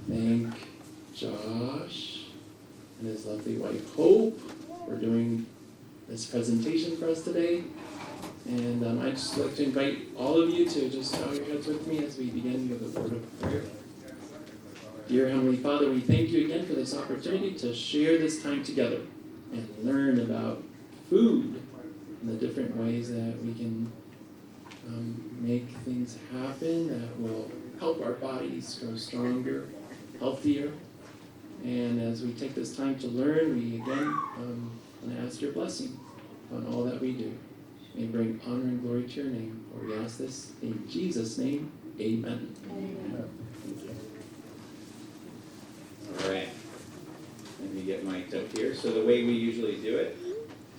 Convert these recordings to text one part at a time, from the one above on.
thank Josh and his lovely wife Hope for doing this presentation for us today. And I'd just like to invite all of you to just bow your heads with me as we begin with a word of prayer. Dear Heavenly Father, we thank you again for this opportunity to share this time together and learn about food and the different ways that we can make things happen that will help our bodies grow stronger, healthier. And as we take this time to learn, we again want to ask your blessing on all that we do. May bring honor and glory to your name. For we ask this in Jesus' name. Amen. Amen. All right. Let me get mic'd up here. So the way we usually do it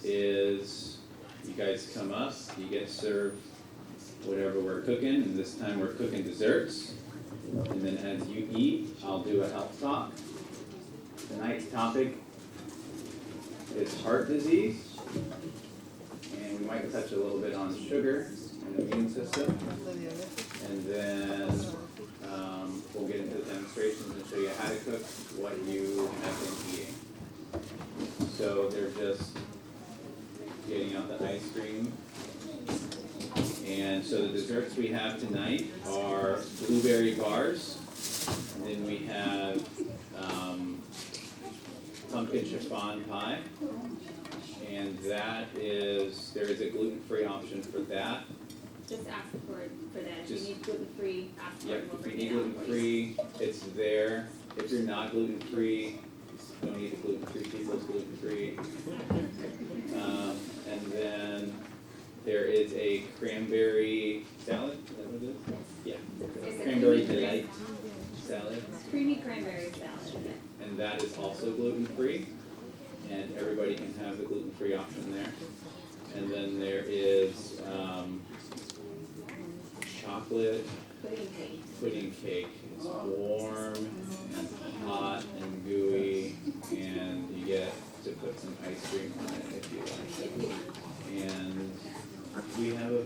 is you guys come up, you get served whatever we're cooking, and this time we're cooking desserts. And then as you eat, I'll do a health talk. Tonight's topic is heart disease. And we might touch a little bit on sugar and the immune system. And then we'll get into the demonstrations and show you how to cook what you have been eating. So they're just getting out the ice cream. And so the desserts we have tonight are blueberry bars. And then we have pumpkin chiffon pie. And there is a gluten-free option for that. Just ask for that. If you need gluten-free, ask for it. Yep, if you need gluten-free, it's there. If you're not gluten-free, don't eat the gluten-free people, it's gluten-free. And then there is a cranberry salad. Is that what it is? Yeah. It's a Cranberry creamy delight salad. Creamy cranberry salad. And that is also gluten-free. And everybody can have the gluten-free option there. And then there is chocolate pudding cake. It's warm and hot and gooey, and you get to put some ice cream on it if you like. And we have a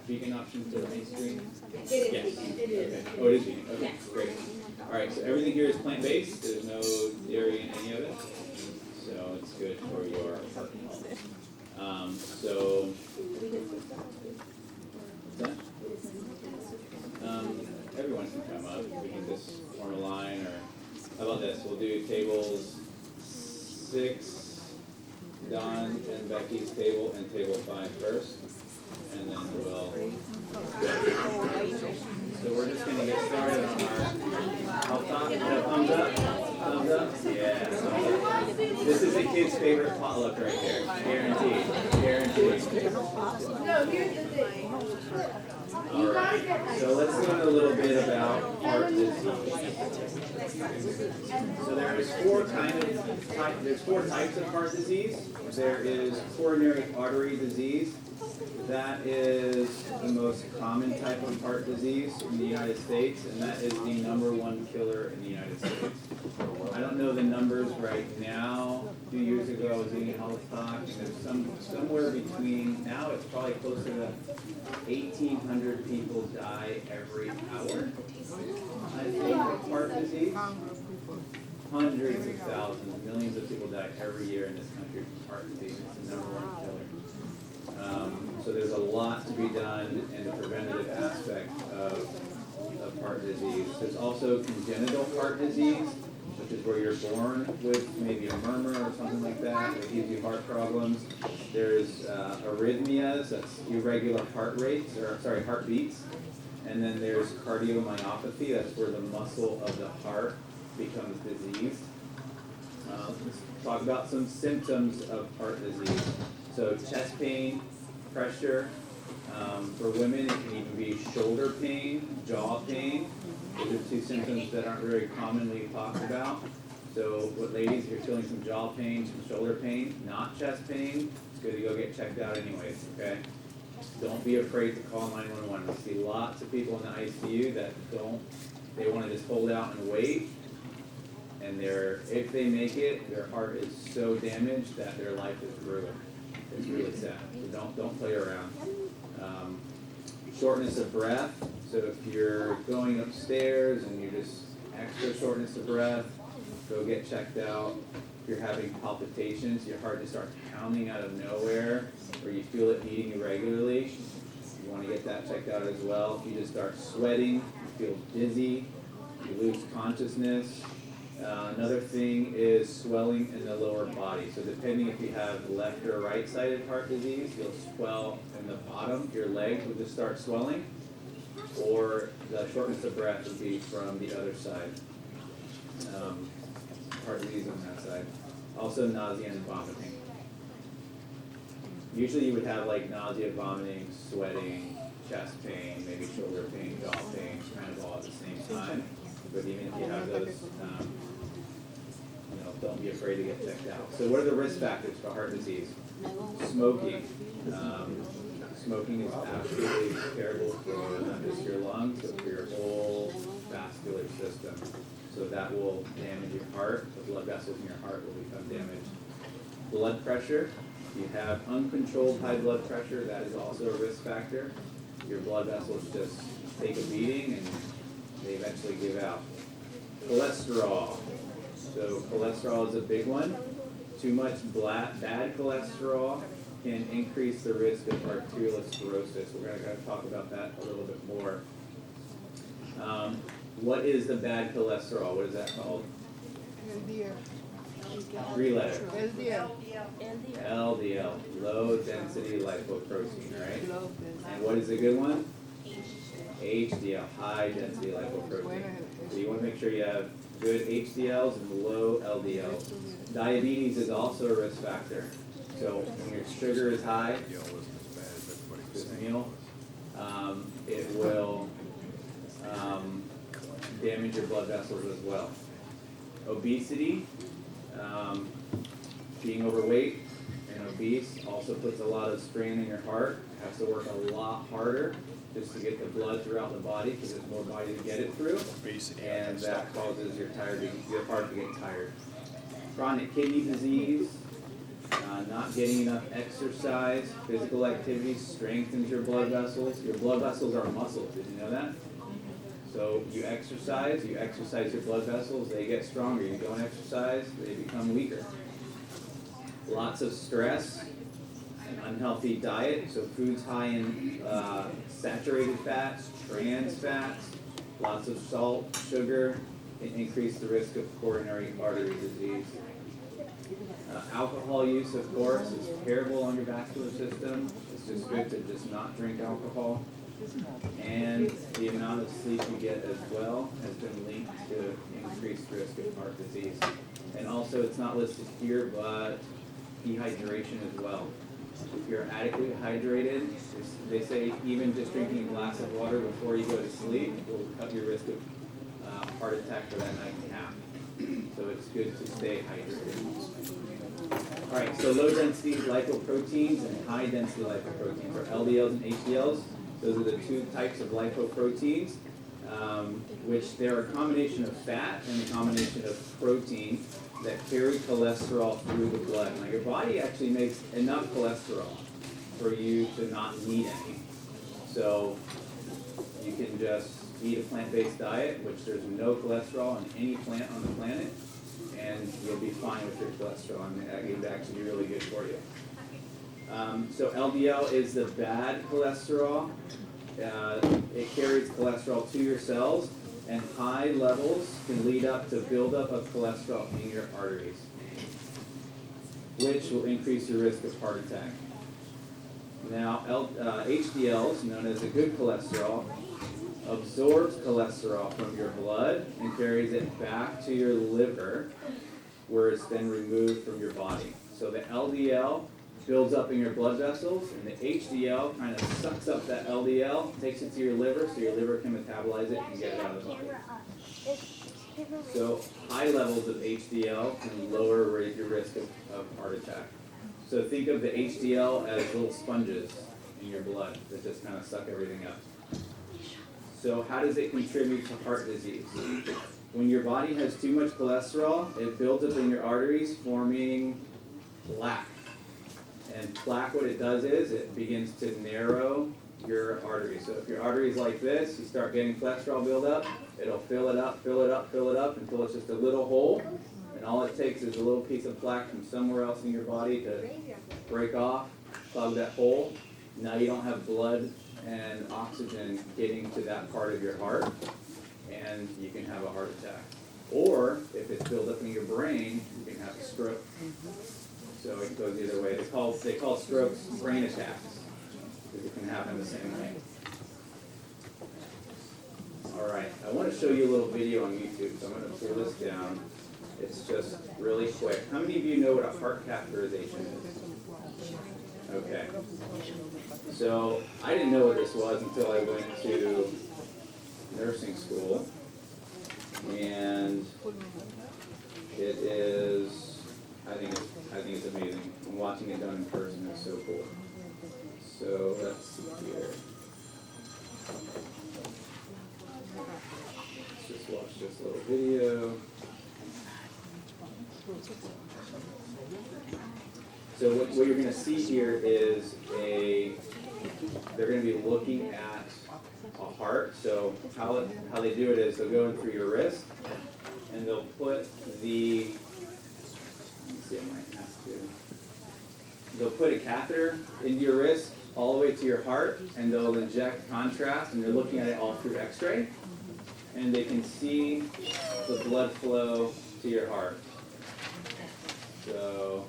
vegan option for ice cream? It is. Yes. It is. Okay. Oh, it is vegan. Okay, Yes. great. All right, so everything here is plant-based. There's no dairy in any of it. So it's good for your heart health. So, what's that? Everyone can come up. We can just form a line, or how about this? We'll do tables 6, Don and Becky's table, and table 5 first, and then we'll. So we're just going to get started on our health talk. Thumbs up? Thumbs up? Yeah. Thumbs up. This is the kid's favorite potluck right there. Guaranteed. Guaranteed. No, here's the thing. All right. So let's learn a little bit about heart disease. So there's four types of heart disease. There is coronary artery disease. That is the most common type of heart disease in the United States, and that is the #1 killer in the United States. I don't know the numbers right now. 2 years ago, I was doing a health talk, and there's somewhere between, now it's probably closer to 1,800 people die every hour, I think, of heart disease. Hundreds of thousands, millions of people die every year in this country from heart disease. It's the #1 killer. So there's a lot to be done in the preventative aspect of heart disease. There's also congenital heart disease, which is where you're born with maybe a murmur or something like that gives you heart problems. There's arrhythmias, that's irregular heartbeats. And then there's cardiomyopathy, that's where the muscle of the heart becomes diseased. Let's talk about some symptoms of heart disease. So chest pain, pressure. For women, it can even be shoulder pain, jaw pain. Those are 2 symptoms that aren't very commonly talked about. So, ladies, if you're feeling some jaw pain, some shoulder pain, not chest pain, it's good to go get checked out anyways, okay? Don't be afraid to call 911. We see lots of people in the ICU that they want to just hold out and wait. And if they make it, their heart is so damaged that their life is ruined. It's really sad. So don't play around. Shortness of breath. So if you're going upstairs and you just extra shortness of breath, go get checked out. If you're having palpitations, your heart just starts pounding out of nowhere, or you feel it beating irregularly, you want to get that checked out as well. If you just start sweating, you feel dizzy, you lose consciousness. Another thing is swelling in the lower body. So depending if you have left or right-sided heart disease, you'll swell in the bottom. Your legs will just start swelling. Or the shortness of breath would be from the other side. Heart disease on that side. Also nausea and vomiting. Usually you would have like nausea, vomiting, sweating, chest pain, maybe shoulder pain, jaw pain, kind of all at the same time. But even if you have those, don't be afraid to get checked out. So what are the risk factors for heart disease? Smoking. Smoking is absolutely terrible for not just your lungs, but for your whole vascular system. So that will damage your heart. The blood vessels in your heart will become damaged. Blood pressure. If you have uncontrolled high blood pressure, that is also a risk factor. Your blood vessels just take a beating and they eventually give out. Cholesterol. So cholesterol is a big one. Too much bad cholesterol can increase the risk of arteriosclerosis. We're going to talk about that a little bit more. What is the bad cholesterol? What is that called? LDL. 3 letter. LDL. LDL, low density lipoprotein, right? And what is a good one? HDL, high density lipoprotein. So you want to make sure you have good HDLs and low LDLs. Diabetes is also a risk factor. So when your sugar is high, this meal, it will damage your blood vessels as well. Obesity, being overweight and obese also puts a lot of strain on your heart. It has to work a lot harder just to get the blood throughout the body because there's more body to get it through, and that causes your heart to get tired. Chronic kidney disease, not getting enough exercise, physical activity strengthens your blood vessels. Your blood vessels are muscles, did you know that? So you exercise your blood vessels, they get stronger. You don't exercise, they become weaker. Lots of stress, an unhealthy diet, so foods high in saturated fats, trans fats, lots of salt, sugar, can increase the risk of coronary artery disease. Alcohol use, of course, is terrible on your vascular system. It's just good to just not drink alcohol. And the amount of sleep you get as well has been linked to increased risk of heart disease. And also, it's not listed here, but dehydration as well. If you're adequately hydrated, they say even just drinking a glass of water before you go to sleep will cut your risk of heart attack for that night and a half. So it's good to stay hydrated. All right, so low density lipoproteins and high density lipoproteins, or LDLs and HDLs. Those are the two types of lipoproteins, which they're a combination of fat and a combination of protein that carry cholesterol through the blood. Now your body actually makes enough cholesterol for you to not need any. So you can just eat a plant-based diet, which there's no cholesterol in any plant on the planet, and you'll be fine with your cholesterol. I mean, it would actually be really good for you. So LDL is the bad cholesterol. It carries cholesterol to your cells, and high levels can lead up to buildup of cholesterol in your arteries, which will increase your risk of heart attack. Now, HDLs, known as a good cholesterol, absorbs cholesterol from your blood and carries it back to your liver, where it's then removed from your body. So the LDL builds up in your blood vessels, and the HDL kind of sucks up that LDL, takes it to your liver, so your liver can metabolize it and get it out of the body. So high levels of HDL can lower your risk of heart attack. So think of the HDL as little sponges in your blood that just kind of suck everything up. So how does it contribute to heart disease? When your body has too much cholesterol, it builds up in your arteries, forming plaque. And plaque, what it does is it begins to narrow your artery. So if your artery is like this, you start getting cholesterol buildup, it'll fill it up, fill it up, fill it up until it's just a little hole. And all it takes is a little piece of plaque from somewhere else in your body to break off, plug that hole. Now you don't have blood and oxygen getting to that part of your heart, and you can have a heart attack. Or if it's built up in your brain, you can have a stroke. So it goes either way. They call strokes brain attacks, because it can happen the same way. All right, I want to show you a little video on YouTube, so I'm going to pull this down. It's just really quick. How many of you know what a heart catheterization is? Okay. So I didn't know what this was until I went to nursing school. And it is, I think it's amazing. And watching it done in person is so cool. So let's see here. Let's just watch this little video. So what you're going to see here is they're going to be looking at a heart. So how they do it is they'll go in through your wrist, and they'll put they'll put a catheter into your wrist all the way to your heart, and they'll inject contrast, and they're looking at it all through X-ray, and they can see the blood flow to your heart. So.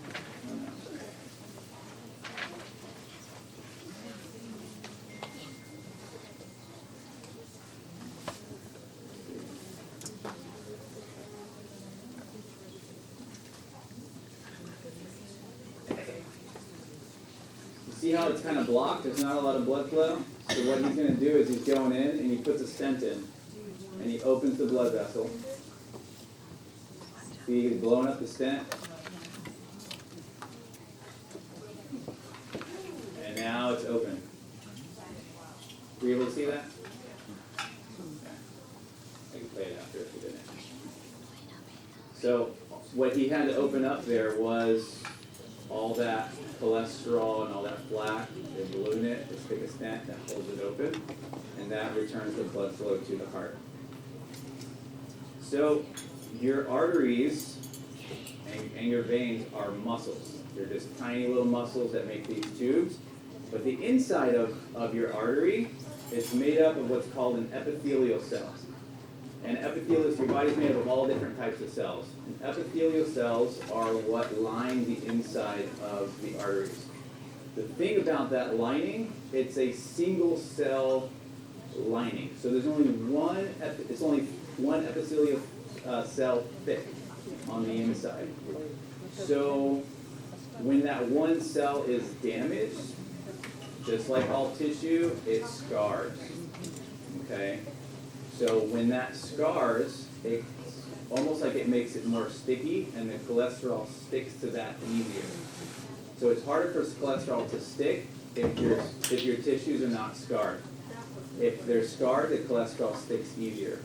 See how it's kind of blocked? There's not a lot of blood flow. So what he's going to do is he's going in and he puts a stent in. And he opens the blood vessel. See, he's blowing up the stent. And now it's open. Were you able to see that? Okay. I can play it after if you didn't. So what he had to open up there was all that cholesterol and all that plaque. They balloon it, they stick a stent that holds it open, and that returns the blood flow to the heart. So your arteries and your veins are muscles. They're just tiny little muscles that make these tubes. But the inside of your artery is made up of what's called an epithelial cell. And epithelial, your body's made up of all different types of cells. And epithelial cells are what line the inside of the arteries. The thing about that lining, it's a single cell lining. So there's only one epithelial cell thick on the inside. So when that one cell is damaged, just like all tissue, it scars. Okay? So when that scars, it's almost like it makes it more sticky, and the cholesterol sticks to that easier. So it's harder for cholesterol to stick if your tissues are not scarred. If they're scarred, the cholesterol sticks easier.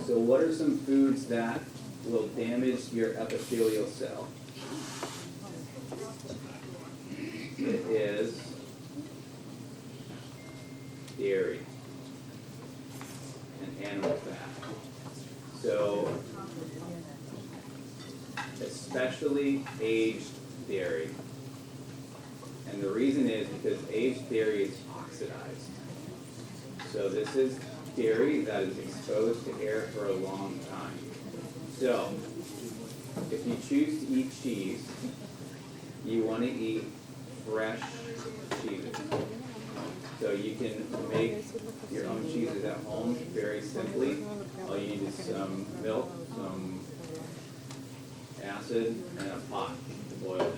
So what are some foods that will damage your epithelial cell? It is dairy and animal fat. So, especially aged dairy. And the reason is because aged dairy is oxidized. So this is dairy that is exposed to air for a long time. So, if you choose to eat cheese, you want to eat fresh cheeses. So you can make your own cheeses at home very simply. All you need is some milk, some acid, and a pot to boil it.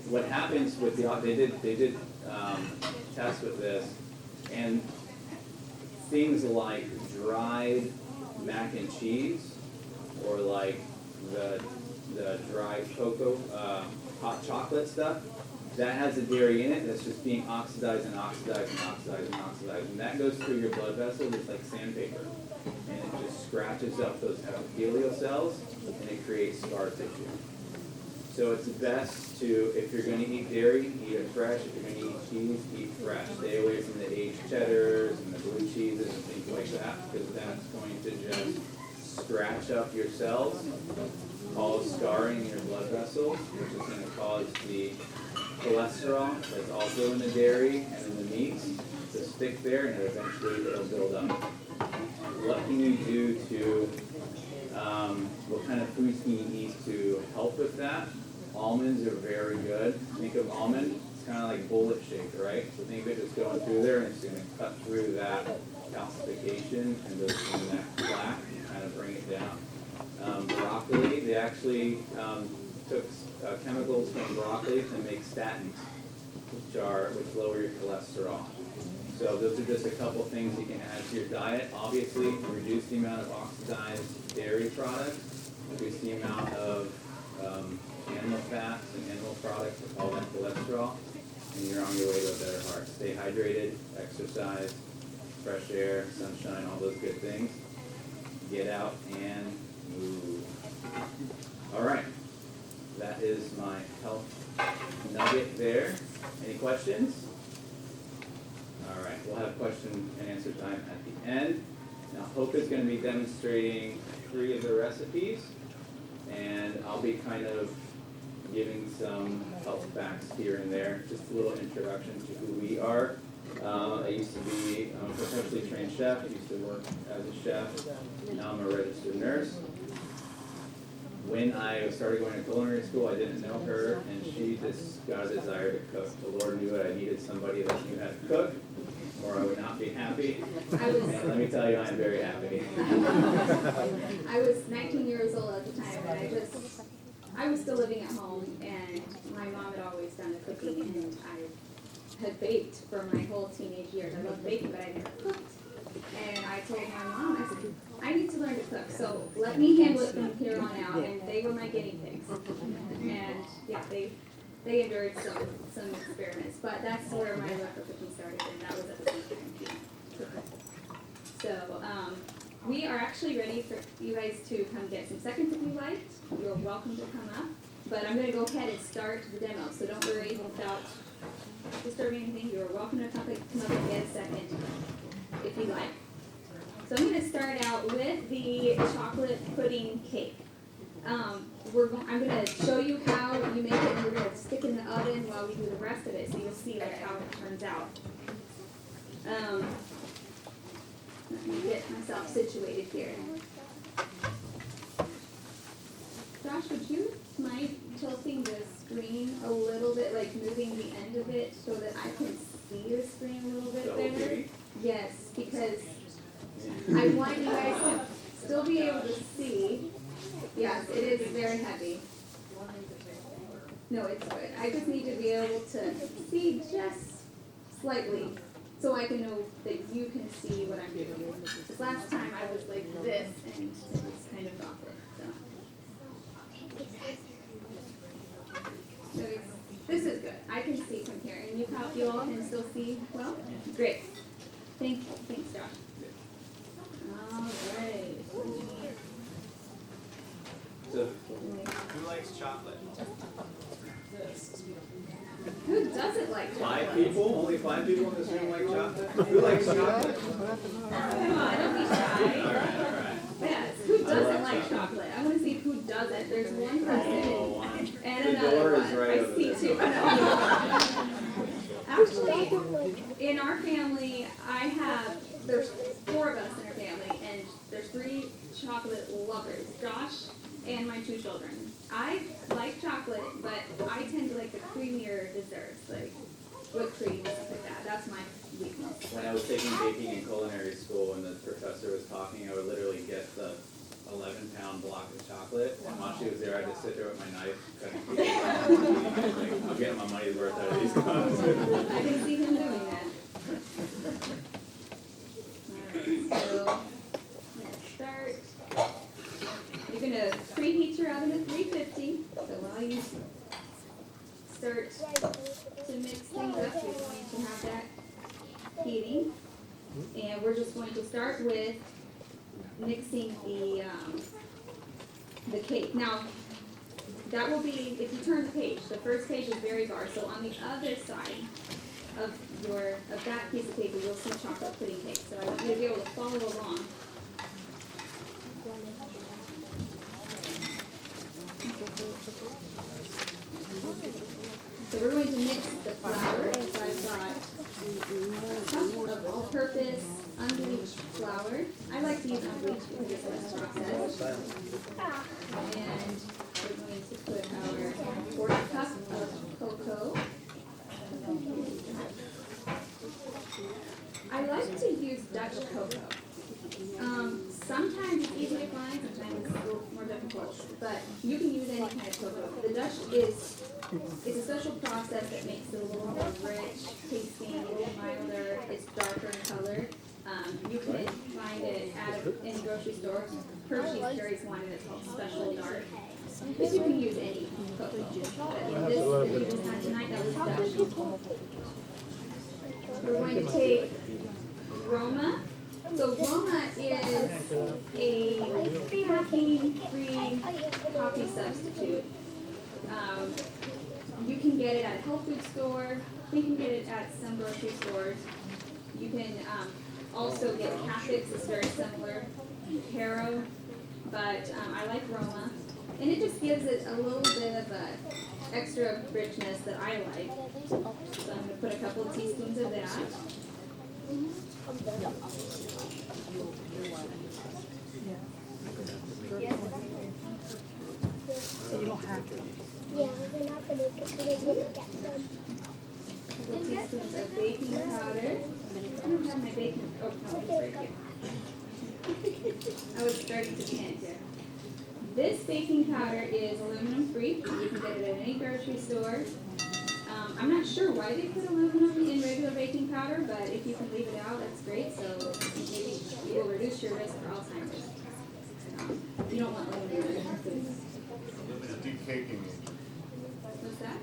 What happens with they did tests with this, and things like dried mac and cheese, or like the dried cocoa, hot chocolate stuff, that has the dairy in it that's just being oxidized and oxidized and oxidized and oxidized. And that goes through your blood vessel just like sandpaper. And it just scratches up those epithelial cells, and it creates scar tissue. So it's best to, if you're gonna eat dairy, eat it fresh. If you're gonna eat cheese, eat fresh. Stay away from the aged cheddars and the blue cheeses and things like that, because that's going to just scratch up your cells, cause scarring in your blood vessels, which is gonna cause the cholesterol that's also in the dairy and in the meats to stick there, and eventually it'll build up. What can you do to, what kind of foods can you eat to help with that? Almonds are very good. Think of almond, it's kind of like bullet shaped, right? So think of it just going through there, and it's going to cut through that calcification and those in that plaque and kind of bring it down. Broccoli, they actually took chemicals from broccoli to make statins, which lower your cholesterol. So those are just a couple things you can add to your diet. Obviously, reduce the amount of oxidized dairy products, reduce the amount of animal fats and animal products, all that cholesterol, and you're on your way to a better heart. Stay hydrated, exercise, fresh air, sunshine, all those good things. Get out and move. All right, that is my health nugget there. Any questions? All right, we'll have question and answer time at the end. Now, Hope is going to be demonstrating 3 of the recipes, and I'll be kind of giving some health facts here and there, just a little introduction to who we are. I used to be a professionally trained chef. I used to work as a chef. Now I'm a registered nurse. When I started going to culinary school, I didn't know her, and she just got a desire to cook. The Lord knew that I needed somebody that knew how to cook, or I would not be happy. And let me tell you, I am very happy. I was 19 years old at the time, and I was still living at home, and my mom had always done the cooking, and I had baked for my whole teenage years. I loved baking, but I never cooked. And I told my mom, I said, I need to learn to cook, so let me handle it from here on out. And they were my guinea pigs. And yeah, they endured some experiments, but that's where my love for cooking started, and that was at the same time. So we are actually ready for you guys to come get some seconds if you like. You're welcome to come up, but I'm going to go ahead and start the demo. So don't worry about disturbing anything. You're welcome to come up and get a second if you like. So I'm going to start out with the chocolate pudding cake. I'm going to show you how you make it, and we're going to stick in the oven while we do the rest of it, so you'll see like how it turns out. Let me get myself situated here. Josh, would you mind tilting the screen a little bit, like moving the end of it so that I can see the screen a little bit better? Yes, because I want you guys to still be able to see. Yes, it is very heavy. No, it's good. I just need to be able to see just slightly so I can know that you can see what I'm doing. Because last time I was like this and it was kind of awkward. So this is good. I can see from here. And you all can still see well? Great. Thanks, Josh. All right. So, who likes chocolate? Who doesn't like chocolate? 5 people? Only 5 people in this room like chocolate? Who likes chocolate? Come on, don't be shy. All right. Yes, who doesn't like chocolate? I want to see who doesn't. There's one person Oh, and the another door one. is right I over see there. 2. Actually, in our family, there's 4 of us in our family, and there's 3 chocolate lovers, Josh and my 2 children. I like chocolate, but I tend to like the creamier desserts, like whipped cream and stuff like that. That's my weakness. When I was taking baking in culinary school and the professor was talking, I would literally get the 11-pound block of chocolate. And while she was there, I'd just sit there with my knife, cutting pieces. Like, I'm getting my money's worth out of these guns. I can see him doing that. Alright, so let's start. You're going to preheat your oven to 350. So while you start to mix things up, you're going to have that heating. And we're just going to start with mixing the cake. Now, that will be, if you turn the page, the first page is berry bar, so on the other side of that piece of paper, you'll see chocolate pudding cake, so I want you to be able to follow along. So we're going to mix the flour, so I've got a cup of all-purpose unbleached flour. I like to use unbleached because it's less processed. And we're going to put our quarter cup of cocoa. I like to use Dutch cocoa. Sometimes it's easy to find, sometimes it's a little more difficult, but you can use any kind of cocoa. The Dutch is a special process that makes it a little more rich, tasting, a little milder, it's darker in color. You can find it in the grocery store. Hershey's carries one and it's called Special Dark. But you can use any cocoa. But this time tonight, that was Dutch. We're going to take Roma. So Roma is a caffeine-free coffee substitute. You can get it at a health food store. You can get it at some grocery stores. You can also get Catholics. It's very similar. Haro, but I like Roma, and it just gives it a little bit of a extra richness that I like. So I'm going to put a couple of teaspoons of that. You don't have to. Yeah, we're not gonna get them. Couple teaspoons of baking powder. I don't have my baking. Oh no, it's right here. I was starting to panic there. This baking powder is aluminum free. You can get it at any grocery store. I'm not sure why they put aluminum in regular baking powder, but if you can leave it out, that's great. So maybe it will reduce your risk for Alzheimer's. You don't want aluminum in your foods. It's a deep caking agent. What's that?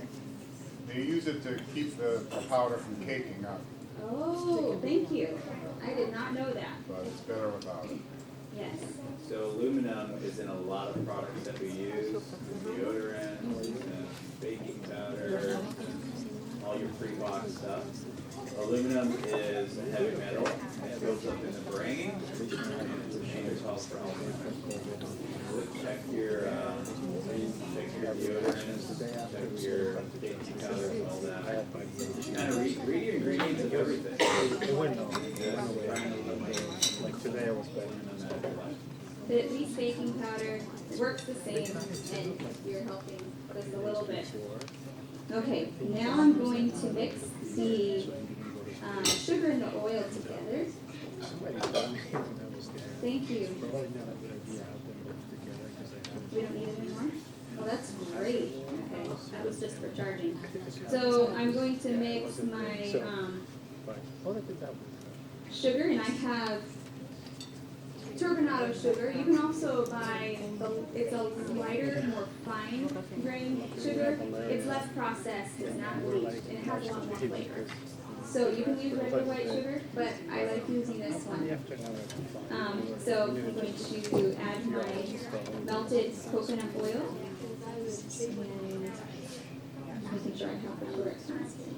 They use it to keep the powder from caking up, Oh, thank you. I did not know that. but it's better without it. Yes. So aluminum is in a lot of products that we use, deodorant, baking powder, all your pre-box stuff. Aluminum is a heavy metal. It builds up in the brain, and it's a major cause for Alzheimer's. So check your deodorants, check your baking powder, and all that. Kind of read your ingredients of everything. It wouldn't like today I was better. But at least baking powder works the same, and you're helping just a little bit. Okay, now I'm going to mix the sugar and the oil together. Thank you. We don't need it anymore? Oh, that's great. Okay, that was just for charging. So I'm going to mix my sugar, and I have turbinado sugar. You can also buy, it's a lighter, more fine grain sugar. It's less processed, it's not bleached, and it has a lot more flavor. So you can use regular white sugar, but I like using this one. So I'm going to add my melted coconut oil. And making sure I have the correct constant.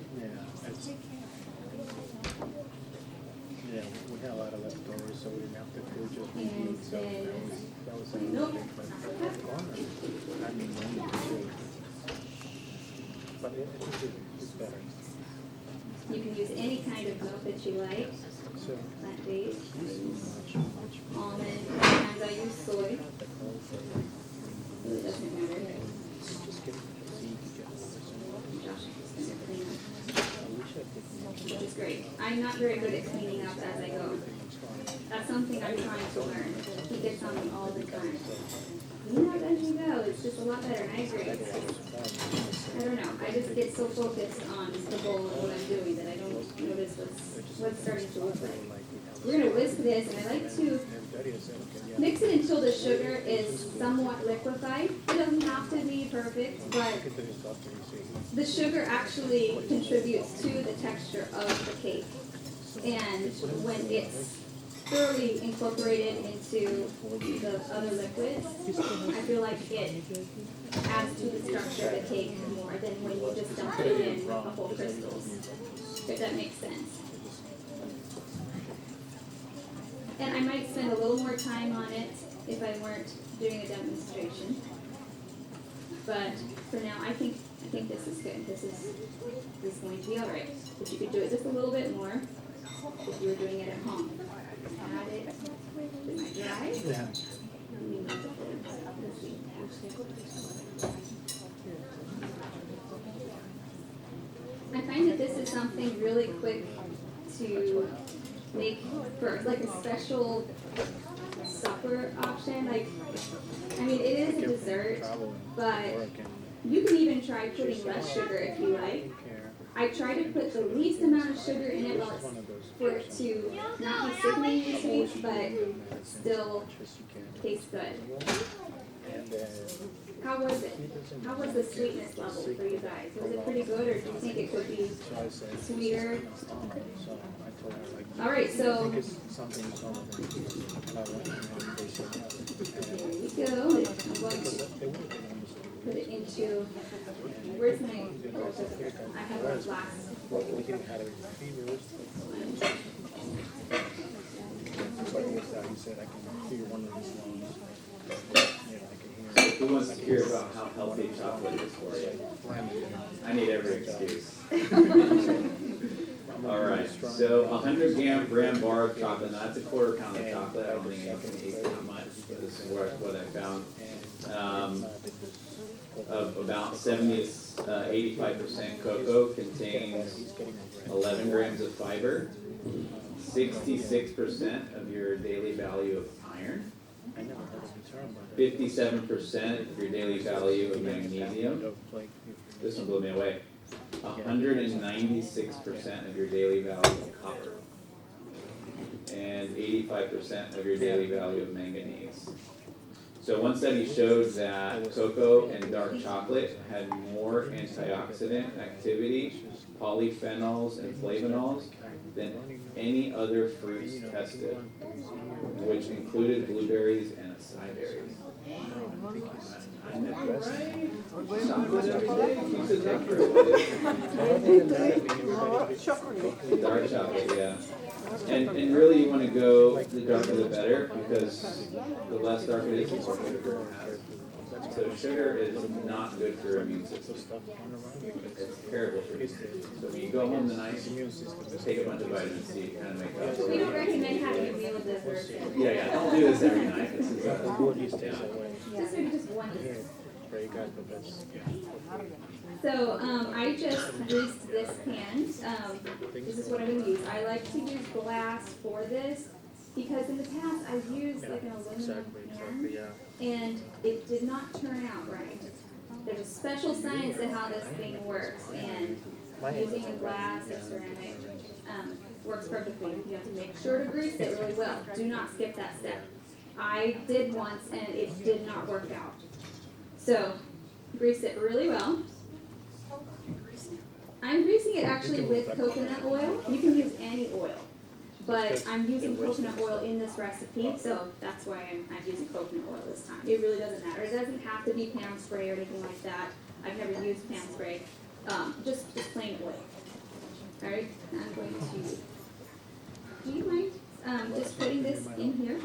Yeah, we had a lot of leftovers, so we didn't have to cook just And meat, so then that was a milk. big thing. I mean, we need to, but it's better. You can use any kind of milk that you like, So, plant-based, almond, sometimes I use soy. Really doesn't matter. just get the seed together. Josh is gonna clean up, which is great. I'm not very good at cleaning up as I go. That's something I'm trying to learn. He gets on me all the time. Clean up as you go, it's just a lot better, and I agree. I don't know, I just get so focused on the bowl and what I'm doing that I don't notice what's starting to look like. We're gonna whisk this, and I like to mix it until the sugar is somewhat liquefied. It doesn't have to be perfect, but the sugar actually contributes to the texture of the cake. And when it's thoroughly incorporated into the other liquids, I feel like it adds to the structure of the cake more than when you just dump it in the whole crystals, if that makes sense. And I might spend a little more time on it if I weren't doing a demonstration. But for now, I think this is good. This is going to be all right. But you could do it just a little bit more if you were doing it at home. Add it. Am I dry? Yeah. I find that this is something really quick to make for like a special supper option. Like, I mean, it is a dessert, but you can even try putting less sugar if you like. I try to put the least amount of sugar in it for it to not be sickeningly sweet, but still taste good. How was it? How was the sweetness level for you guys? Was it pretty good, or do you think it could be sweeter? All right, so there you go. I'm going to put it into, where's my, I have a glass. Who wants to hear about how healthy chocolate is for you? I need every excuse. All right, so 100-gram bar of chocolate. Now that's a quarter pound of chocolate. I don't think anyone can eat that much, but this is what I found. Of about 70 to 85% cocoa contains 11 grams of fiber, 66% of your daily value of iron, 57% of your daily value of magnesium. This one blew me away. 196% of your daily value of copper, and 85% of your daily value of manganese. So one study showed that cocoa and dark chocolate had more antioxidant activity, polyphenols and flavonols, than any other fruits tested, which included blueberries and acai berries. I know, right? Chocolate every day keeps us up for it. Dark chocolate, yeah. And really you want to go the darker the better, because the less dark it is, the more sugar it has. So sugar is not good for your immune system. It's terrible for you. So when you go home tonight, take a bunch of vitamin C, kind of make up. We don't recommend having a meal with dessert. Yeah, don't do this every night. This is Just maybe just one. So I just greased this pan. This is what I'm going to use. I like to use glass for this because in the past I've used like an aluminum pan and it did not turn out right. There's a special science to how this thing works, and using a glass or ceramic works perfectly. You have to make sure to grease it really well. Do not skip that step. I did once and it did not work out. So grease it really well. I'm greasing it actually with coconut oil. You can use any oil, but I'm using coconut oil in this recipe, so that's why I'm using coconut oil this time. It really doesn't matter. It doesn't have to be pan spray or anything like that. I've never used pan spray. Just plain oil. All right, I'm going to. Do you mind just putting this in here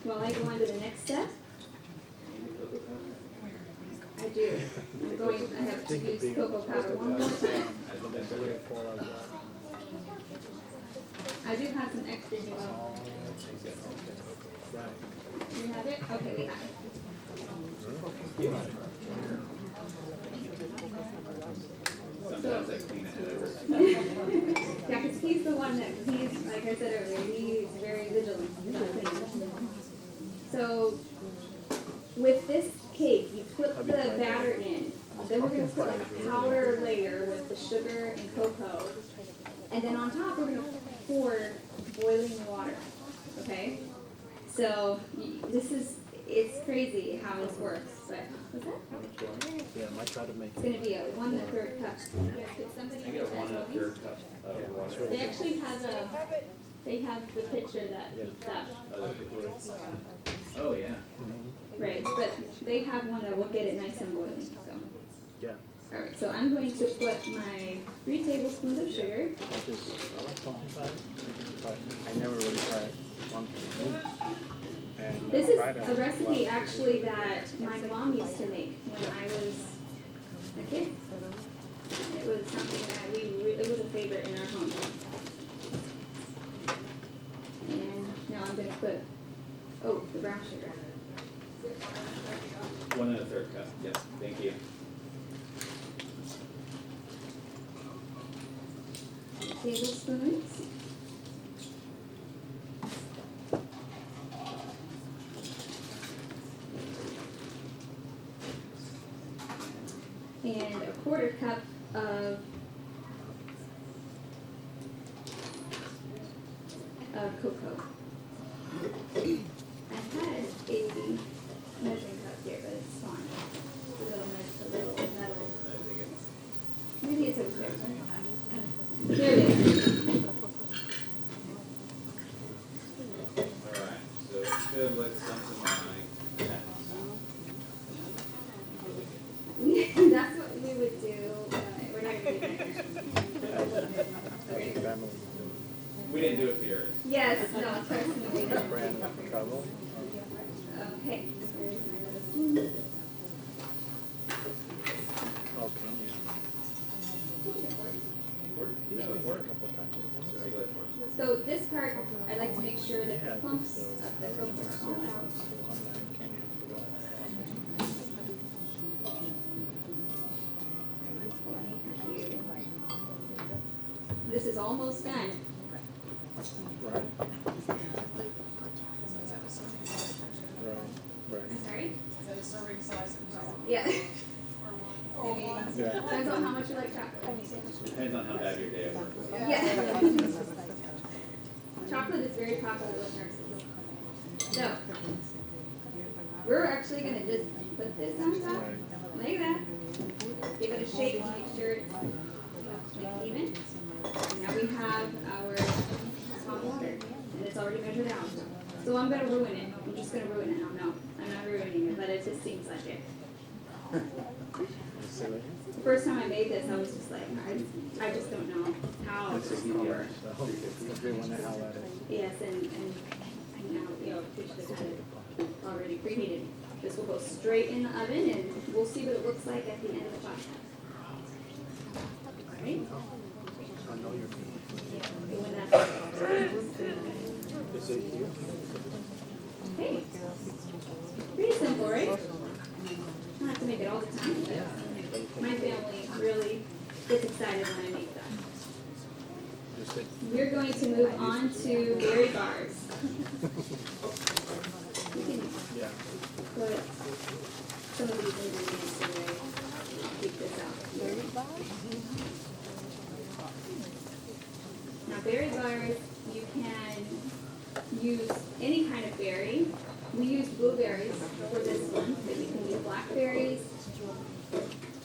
while I go on to the next step? I do. I have to use cocoa powder one more time. I do have some extra here. You have it? Okay, we have it. Sometimes I clean it over. Yeah, because he's the one that, he's, like I said earlier, he's very vigilant about cleaning. So, with this cake, you put the batter in, then we're going to put like a powder layer with the sugar and cocoa, and then on top we're going to pour boiling water, okay? So, it's crazy how this works, but, what's that? Yeah, I might try to make It's going to be a 1/3 cup. Could somebody I get 1 1/3 cup of water. They actually have They have the picture that, Oh, yeah. right, but they have one that will get it nice and boiling, so. Yeah. Alright, so I'm going to put my 3 tablespoons of sugar. Which is, I like pumpkin pie, but I never really tried pumpkin. And This is fried a it. recipe actually that my mom used to make when I was a kid. It was something that it was a favorite in our home. And now I'm gonna put, the brown sugar. 1 1/3 cup, yes, thank you. Tablespoons. And a 1/4 cup of cocoa. I had a measuring cup here, but it's gone. A little metal. Maybe it's over there. Here it is. Alright, so it should look something like that. That's what we would do, but we're not gonna do that. Family. We didn't do it for yours. Yes, no, trust me, we don't. Brand trouble. Okay, here's my other spoon. Oh, can you? Yeah, a couple times. So this part, I like to make sure that Yeah, I the think clumps so. of the cocoa are all out. This is almost done. Right. Right. I'm sorry? Is that a serving size of chocolate? Yeah. Or one? Yeah. Depends on how much you like chocolate. Depends on how bad your day at work was. Yeah. Chocolate is very popular with nurses. So, we're actually gonna just put this on top, like that. Give it a shake, make sure it's even. Now we have our hot water, and it's already measured out. So I'm gonna ruin it. I'm just gonna ruin it. No, I'm not ruining it, but it just seems like it. Silly. The first time I made this, I was just like, I just don't know how It's this a will year, work. so if they wonder how that is. Yes, and now, we should have had it already preheated. This will go straight in the oven, and we'll see what it looks like at the end of the process. Alright? I know you're. And when that's Is it you? okay. Pretty simple, right? I don't have to make it all the time, but my family really gets excited when I make them. Just it. We're going to move on to berry bars. We can Yeah. put some of these ingredients away. I'll keep this out. Now berry bars, you can use any kind of berry. We use blueberries for this one, but you can use blackberries.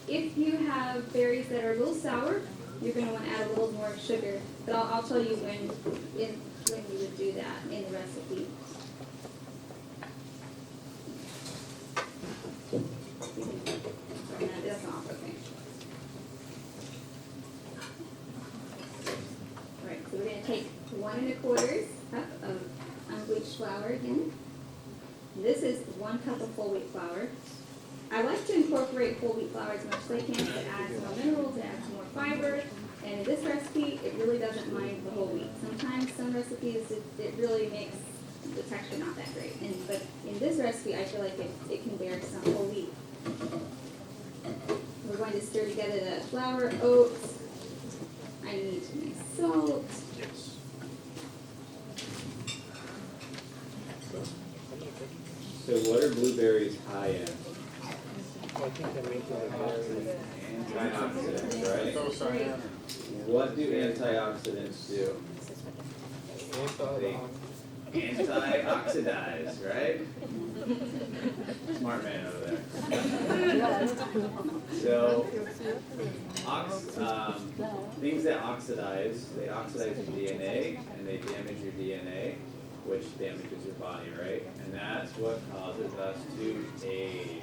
If you have berries that are a little sour, you're going to want to add a little more sugar. But I'll tell you when you would do that in the recipe. That's off, okay. Alright, so we're going to take 1 1/4 cup of unbleached flour again. This is 1 cup of whole wheat flour. I like to incorporate whole wheat flour as much as I can. It adds more minerals, it adds more fiber. And in this recipe, it really doesn't mind the whole wheat. Sometimes some recipes, it really makes the texture not that great. But in this recipe, I feel like it can bear some whole wheat. We're going to stir together the flour, oats. I need my salt. Yes. So what are blueberries high in? Well, I think that makes it very. Antioxidants, right? Those are in. What do antioxidants do? They antioxidize, right? Smart man over there. So, things that oxidize, they oxidize your DNA and they damage your DNA, which damages your body, right? And that's what causes us to age,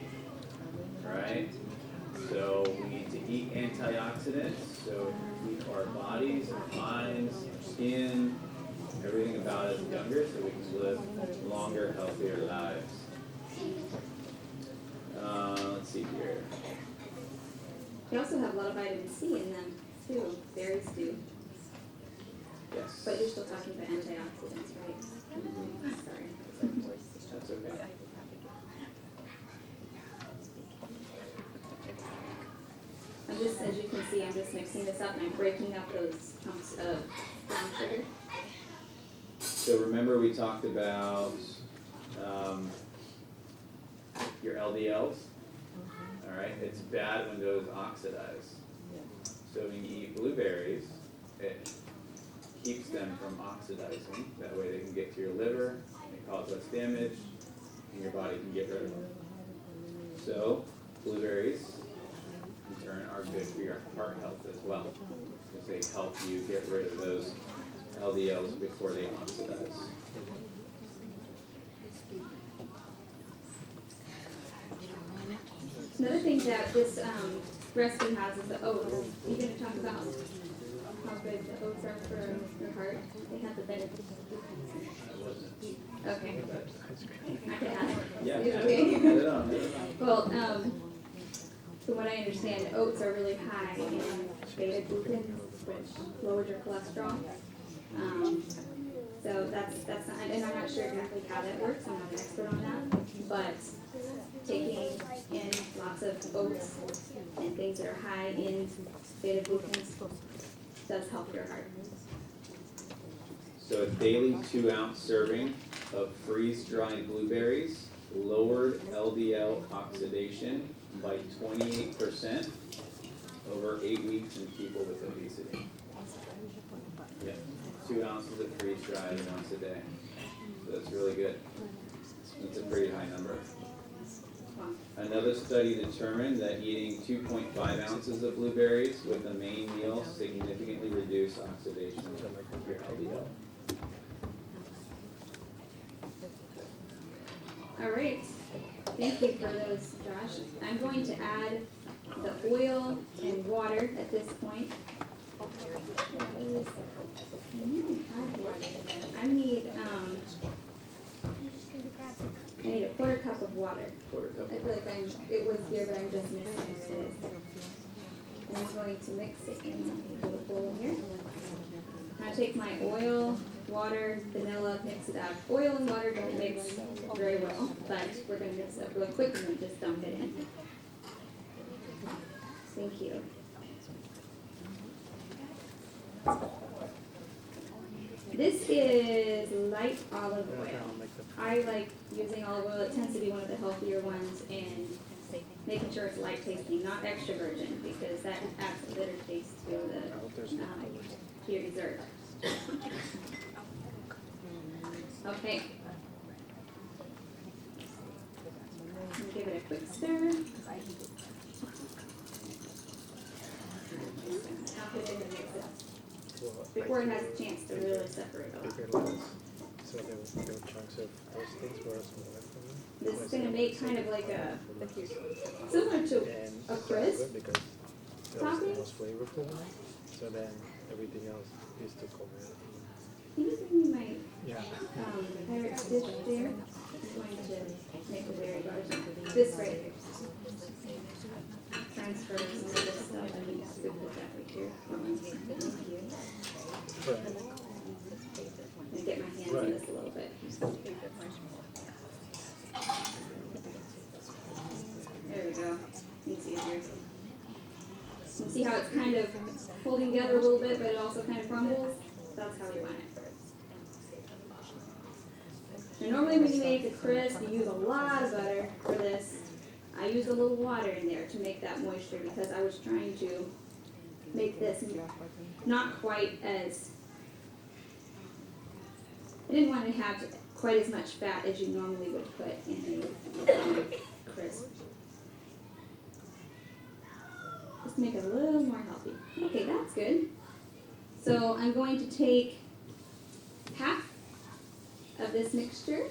right? So we need to eat antioxidants, so to keep our bodies, our minds, our skin, everything about us younger, so we can live longer, healthier lives. Let's see here. They also have a lot of vitamin C in them too. Berries do. Yes. But you're still talking about antioxidants, right? Sorry. That's okay. I'm just, as you can see, I'm just mixing this up and I'm breaking up those chunks of brown sugar. So remember we talked about your LDLs? All right, it's bad when those oxidize. So when you eat blueberries, it keeps them from oxidizing. That way they can get to your liver, they cause less damage, and your body can get rid of them. So blueberries, in turn, are good for your heart health as well, because they help you get rid of those LDLs before they oxidize. Another thing that this recipe has is the oats. Are you going to talk about how good the oats are for your heart? They have the benefits. Okay. I can add it. Yeah, Okay. add it on. Well, from what I understand, oats are really high in beta glucan, which lowers your cholesterol. So that's not, and I'm not sure exactly how that works. I'm not an expert on that, but taking in lots of oats and things that are high in beta glucans does help your heart. So a daily 2-ounce serving of freeze-dried blueberries lowered LDL oxidation by 28% over 8 weeks in people with obesity. Yeah, 2 ounces of freeze-dried once a day. So that's really good. That's a pretty high number. Another study determined that eating 2.5 ounces of blueberries with the main meal significantly reduced oxidation of your LDL. All right. Thank you for those, Josh. I'm going to add the oil and water at this point. I need a quarter cup of water. Quarter cup. I feel like it was here, but I'm just missing it. And I'm going to mix it in a little bowl here. I'm gonna take my oil, water, vanilla, mix it up. Oil and water don't mix very well, but we're gonna mix it up real quick and then just dump it in. Thank you. This is light olive oil. I like using olive oil. It tends to be one of the healthier ones, and making sure it's light tasting, not extra virgin, because that adds a bitter taste to your dessert. Okay. Give it a quick stir. Now put it in the mixer before it has a chance to really separate off. So there were chunks of those things were smaller for me. This is going to make kind of like similar to And a crisp. because that was the topping? most flavorful one. So then everything else is to cover it. Can you bring me my Yeah. Pirate's dish there? I'm going to make a berry butter. This right here. Transfer some of this stuff. I think it's good with that right here. Thank you. Right. And get my hands in this a little bit. There we go. It's easier. You can see how it's kind of holding together a little bit, but it also kind of crumbles. That's how you want it. Now normally when you make a crisp, you use a lot of butter for this. I used a little water in there to make that moisture because I was trying to make this not quite as, I didn't want to have quite as much fat as you normally would put in a crisp. Just make it a little more healthy. Okay, that's good. So I'm going to take half of this mixture.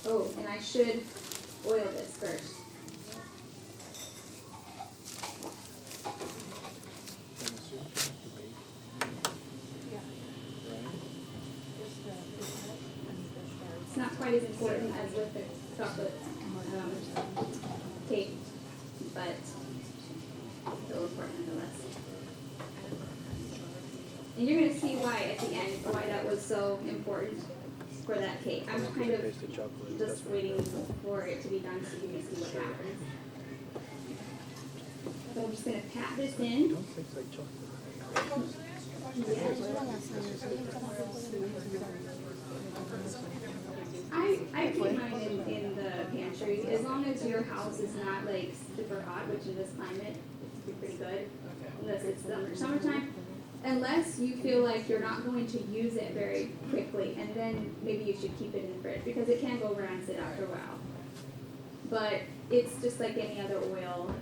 Oh, and I should oil this first. It's not quite as important as with the chocolate cake, but still important nonetheless. And you're gonna see why at the end, why that was so important for that cake. I'm kind of just waiting for it to be done so you can see what happens. So I'm just gonna pat this in. I keep mine in the pantry, as long as your house is not like super hot, which in this climate, it's pretty good, unless it's summertime. Unless you feel like you're not going to use it very quickly, and then maybe you should keep it in the fridge, because it can go rancid after a while. But it's just like any other oil,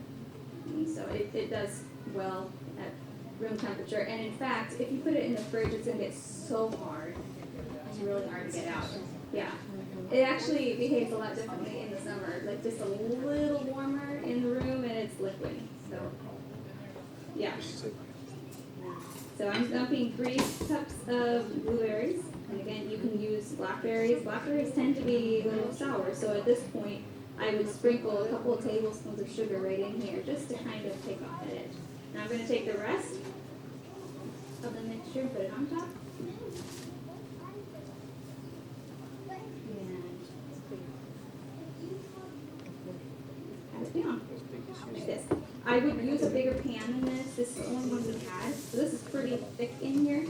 and so it does well at room temperature. And in fact, if you put it in the fridge, it's gonna get so hard. It's really hard to get out. Yeah. It actually behaves a lot differently in the summer, like just a little warmer in the room and it's liquid. So, yeah. So I'm dumping 3 cups of blueberries. And again, you can use blackberries. Blackberries tend to be a little sour, so at this point, I would sprinkle a couple of tablespoons of sugar right in here, just to kind of take off that edge. Now I'm gonna take the rest of the mixture and put it on top. And pat it down, like this. I would use a bigger pan than this. This is the only one we had, so this is pretty thick in here.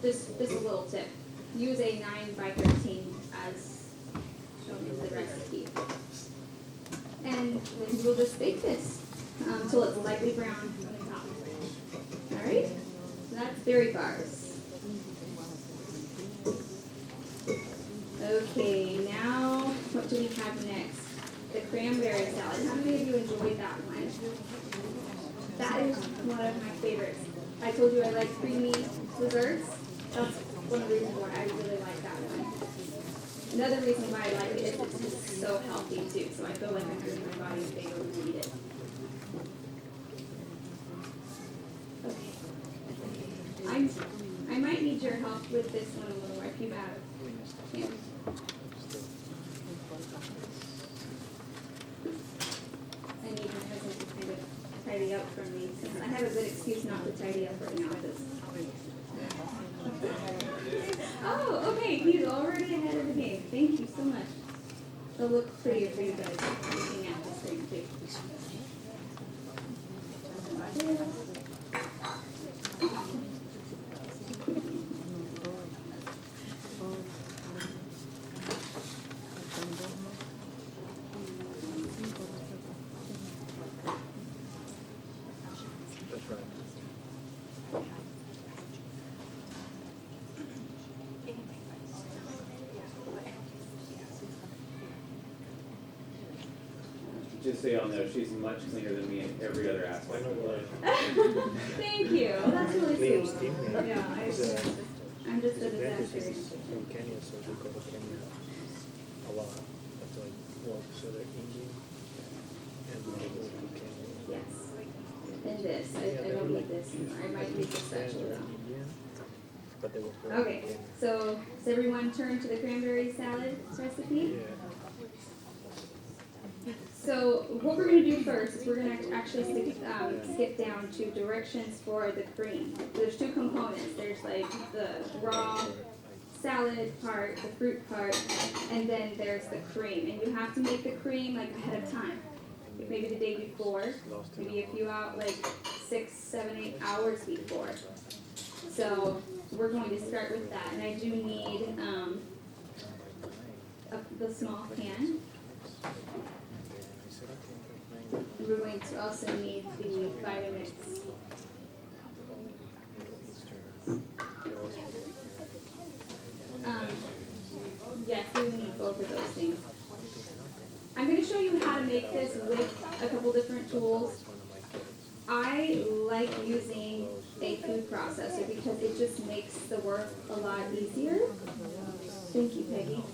Just a little tip. Use a 9x13 as shown in the recipe. And then we'll just bake this until it's lightly brown on the top. Alright? So that's berry bars. Okay, now what do we have next? The cranberry salad. How many of you enjoyed that one? That is one of my favorites. I told you I like creamy desserts. That's one of the reasons why I really like that one. Another reason why I like it is it's just so healthy too, so I feel like I'm doing my body a favor when I eat it. Okay. I might need your help with this one a little more if you have. Yeah. I need my husband to kind of tidy up for me, since I have a good excuse not to tidy up right now. Oh, okay, he's already ahead of the game. Thank you so much. It'll look prettier for you guys looking at this thing too. That's right. Just so y'all know, she's much cleaner than me in every other aspect of life. Thank you. That's really Liam's sweet. team, Yeah, I'm just a disaster. From Kenya, so we go to Kenya a lot. That's like, well, so they're Indian and we go to Kenya. Yes. And this. I don't need this anymore. I might need this actually though. Indian, but they were born Okay, in Kenya. so does everyone turn to the cranberry salad recipe? Yeah. So what we're going to do first is we're going to actually skip down to directions for the cream. There's 2 components. There's like the raw salad part, the fruit part, and then there's the cream. And you have to make the cream like ahead of time. Maybe the day before, maybe a few out, like 6, 7, 8 hours before. So we're going to start with that. And I do need the small pan. We're going to also need the Vitamix. Yes, we will need both of those things. I'm going to show you how to make make this with a couple different tools. I like using a food processor because it just makes the work a lot easier. Thank you, Peggy.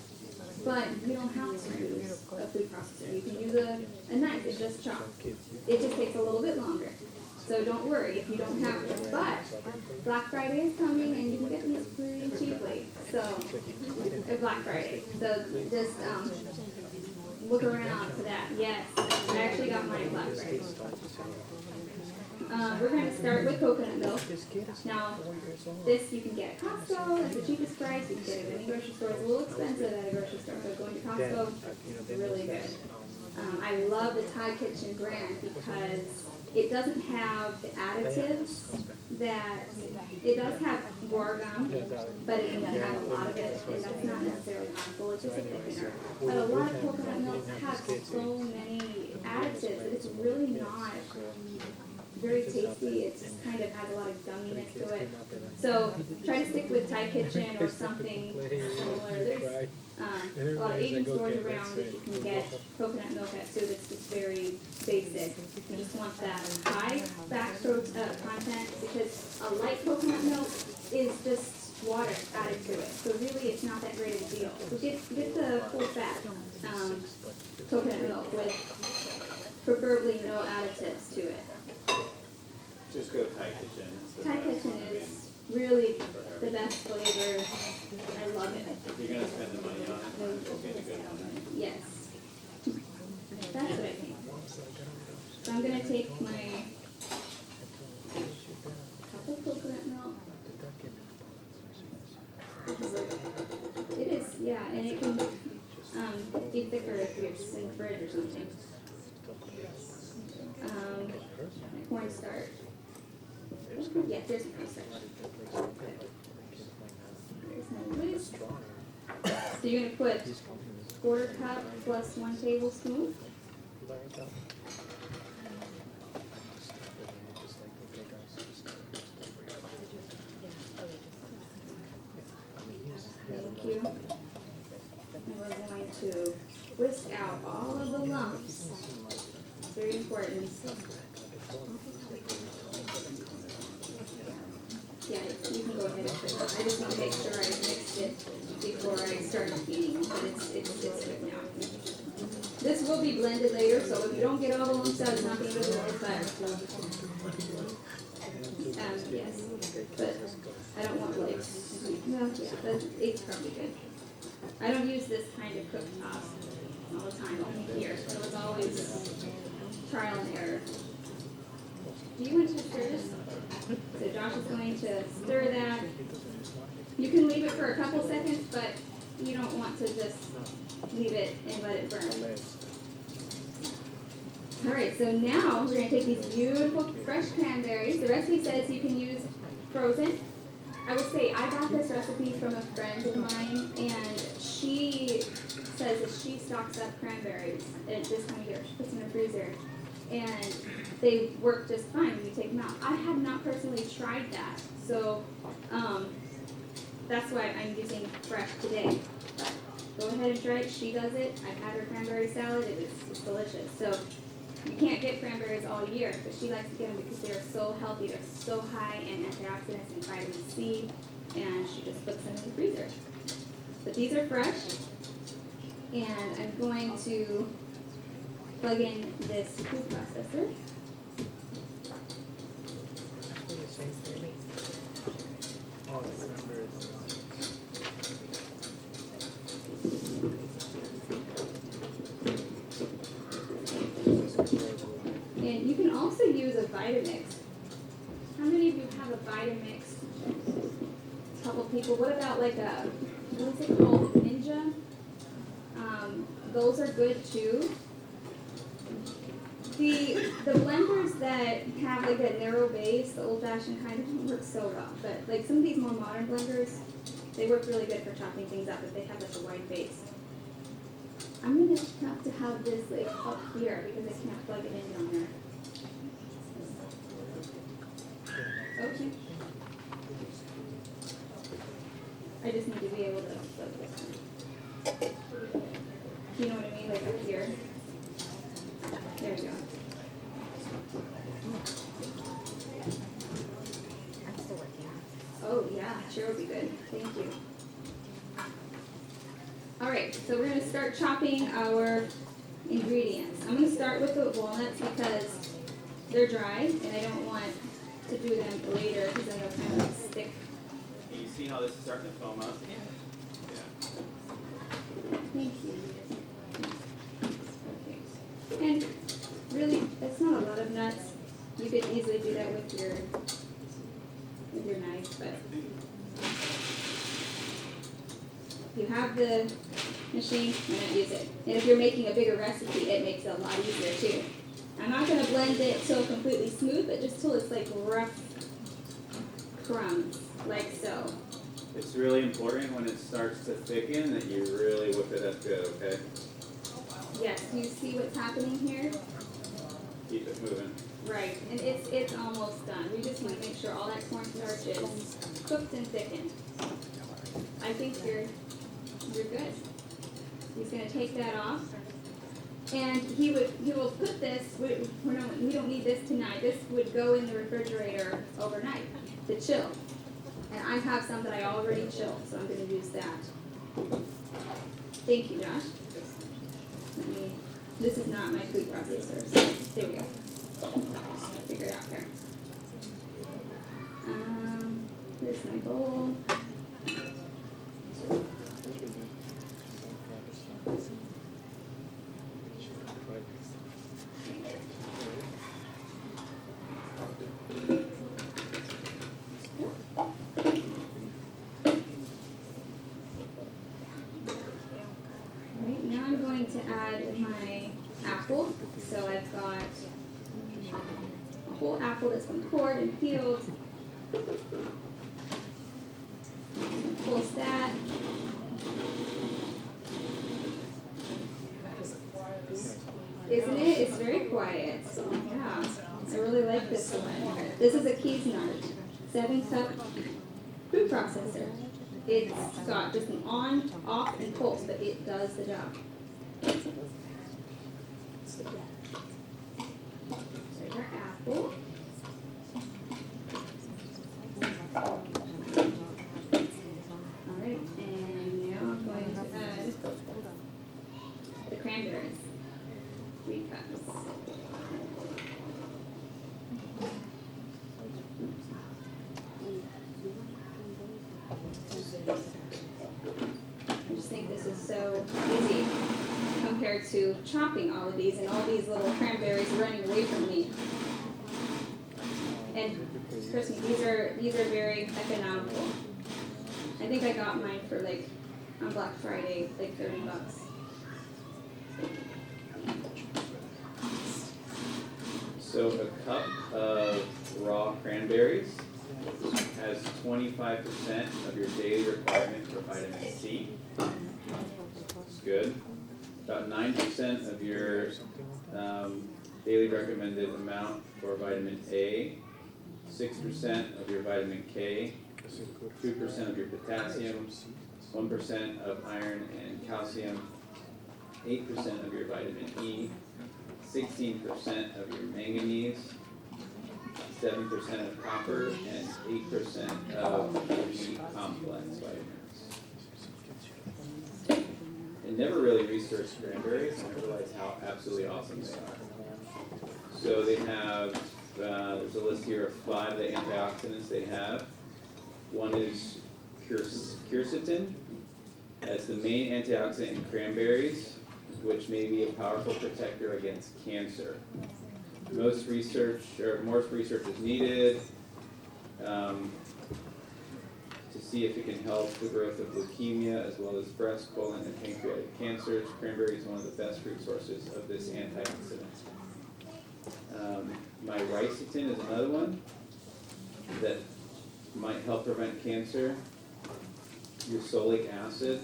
But you don't have to use a food processor. You can use a knife and just chop. It just takes a little bit longer. So don't worry if you don't have it. But Black Friday is coming and you can get these pretty cheaply. So, Black Friday. So just look around for that. Yes, I actually got mine Black Friday. We're going to start with coconut milk. Now, this you can get at Costco at the cheapest price. You can get it at any grocery store. It's a little expensive at a grocery store, but going to Costco is really good. I love the Thai Kitchen brand because it doesn't have the additives that, it does have guar gum, but it doesn't have a lot of it, and that's not necessarily harmful, it's just a thickener. But a lot of coconut milks have so many additives that it's really not very tasty. It just kind of has a lot of gumminess to it. So try to stick with Thai Kitchen or something similar. There's a lot of Asian stores around that you can get coconut milk at too. That's just very basic. You just want that high fat content because a light coconut milk is just water added to it. So really, it's not that great of a deal. So get the full fat coconut milk with preferably no additives to it. Just go Thai Kitchen. Thai Kitchen is really the best flavor. I love it. If you're gonna spend the money on it, go get a good one. Yes. That's what I think. So I'm gonna take my cup of coconut milk. It is, yeah, and it can be thicker if you're just in the fridge or something. Cornstarch. Yeah, there's cornstarch. There's my whisk. So you're gonna put 1/4 cup plus 1 tablespoon. Thank you. And we're going to whisk out all of the lumps. Very important. Yeah, you can go ahead and put it. I just want to make sure I mixed it before I start heating, but it's good now. This will be blended later, so if you don't get all the lumps out, it's not the end of the world, yes, but I don't want like, well, yeah, but it's probably good. I don't use this kind of cooktop all the time, only here, so it's always trial and error. Do you want to stir this? So Josh is going to stir that. You can leave it for a couple seconds, but you don't want to just leave it and let it burn. Alright, so now we're going to take these beautiful fresh cranberries. The recipe says you can use frozen. I would say I got this recipe from a friend of mine, and she says that she stocks up cranberries at this time of year. She puts them in her freezer, and they work just fine when you take them out. I have not personally tried that, so that's why I'm using fresh today. But go ahead and try it. She does it. I've had her cranberry salad. It's delicious. So you can't get cranberries all year, but she likes to get them because they're so healthy. They're so high in antioxidants and vitamin C, and she just puts them in the freezer. But these are fresh, and I'm going to plug in this food processor. And you can also use a Vitamix. How many of you have a Vitamix? A couple people. What about like a, what's it called? Ninja? Those are good too. The blenders that have like a narrow base, the old-fashioned kind, don't work so well. But like some of these more modern blenders, they work really good for chopping things up if they have like a wide base. I'm gonna have to have this like up here because I can't plug it in down there. Okay. I just need to be able to plug this in. You know what I mean? Like up here. There we go. Oh, yeah, sure would be good. Thank you. All right, so we're gonna start chopping our ingredients. I'm gonna start with the walnuts because they're dry and I don't want to do them later because then they'll kind of stick. You see how this is starting to foam up? Yeah. Thank you. Okay. And really, that's not a lot of nuts. You could easily do that with your knife, but if you have the machine, why not use it? And if you're making a bigger recipe, it makes it a lot easier too. I'm not gonna blend it till completely smooth, but just till it's like rough crumbs, like so. It's really important when it starts to thicken that you really whip it up good, okay? Yes, do you see what's happening here? Keep it moving. Right, and it's almost done. We just want to make sure all that cornstarch is cooked and thickened. I think you're good. He's gonna take that off. And he will put this, we don't need this tonight. This would go in the refrigerator overnight to chill. And I have some that I already chilled, so I'm gonna use that. Thank you, Josh. This is not my food processor, so there we go. Figure it out here. Here's my bowl. Right, now I'm going to add my apple. So I've got a whole apple that's been cored and peeled. Pulse that. Isn't it? It's very quiet. Yeah, I really like this one. This is a Cuisinart 7-cup food processor. It's got just an on, off, and pulse, but it does the job. There's our apple. Alright, and now I'm going to add the cranberries. 3 cups. I just think this is so easy compared to chopping all of these and all these little cranberries running away from me. And trust me, these are very economical. I think I got mine for like on Black Friday, like $30. So a cup of raw cranberries has 25% of your daily requirement for vitamin C. It's good. About 9% of your daily recommended amount for vitamin A, 6% of your vitamin K, 2% of your potassium, 1% of iron and calcium, 8% of your vitamin E, 16% of your manganese, 7% of copper, and 8% of the B complex vitamins. I never really researched cranberries, and I realized how absolutely awesome they are. So they have, there's a list here of 5 of the antioxidants they have. One is quercetin. That's the main antioxidant in cranberries, which may be a powerful protector against cancer. More research is needed to see if it can help the growth of leukemia as well as breast, colon, and pancreatic cancers. Cranberry is one of the best fruit sources of this antioxidant. Myricetin is another one that might help prevent cancer. Ursolinic acid,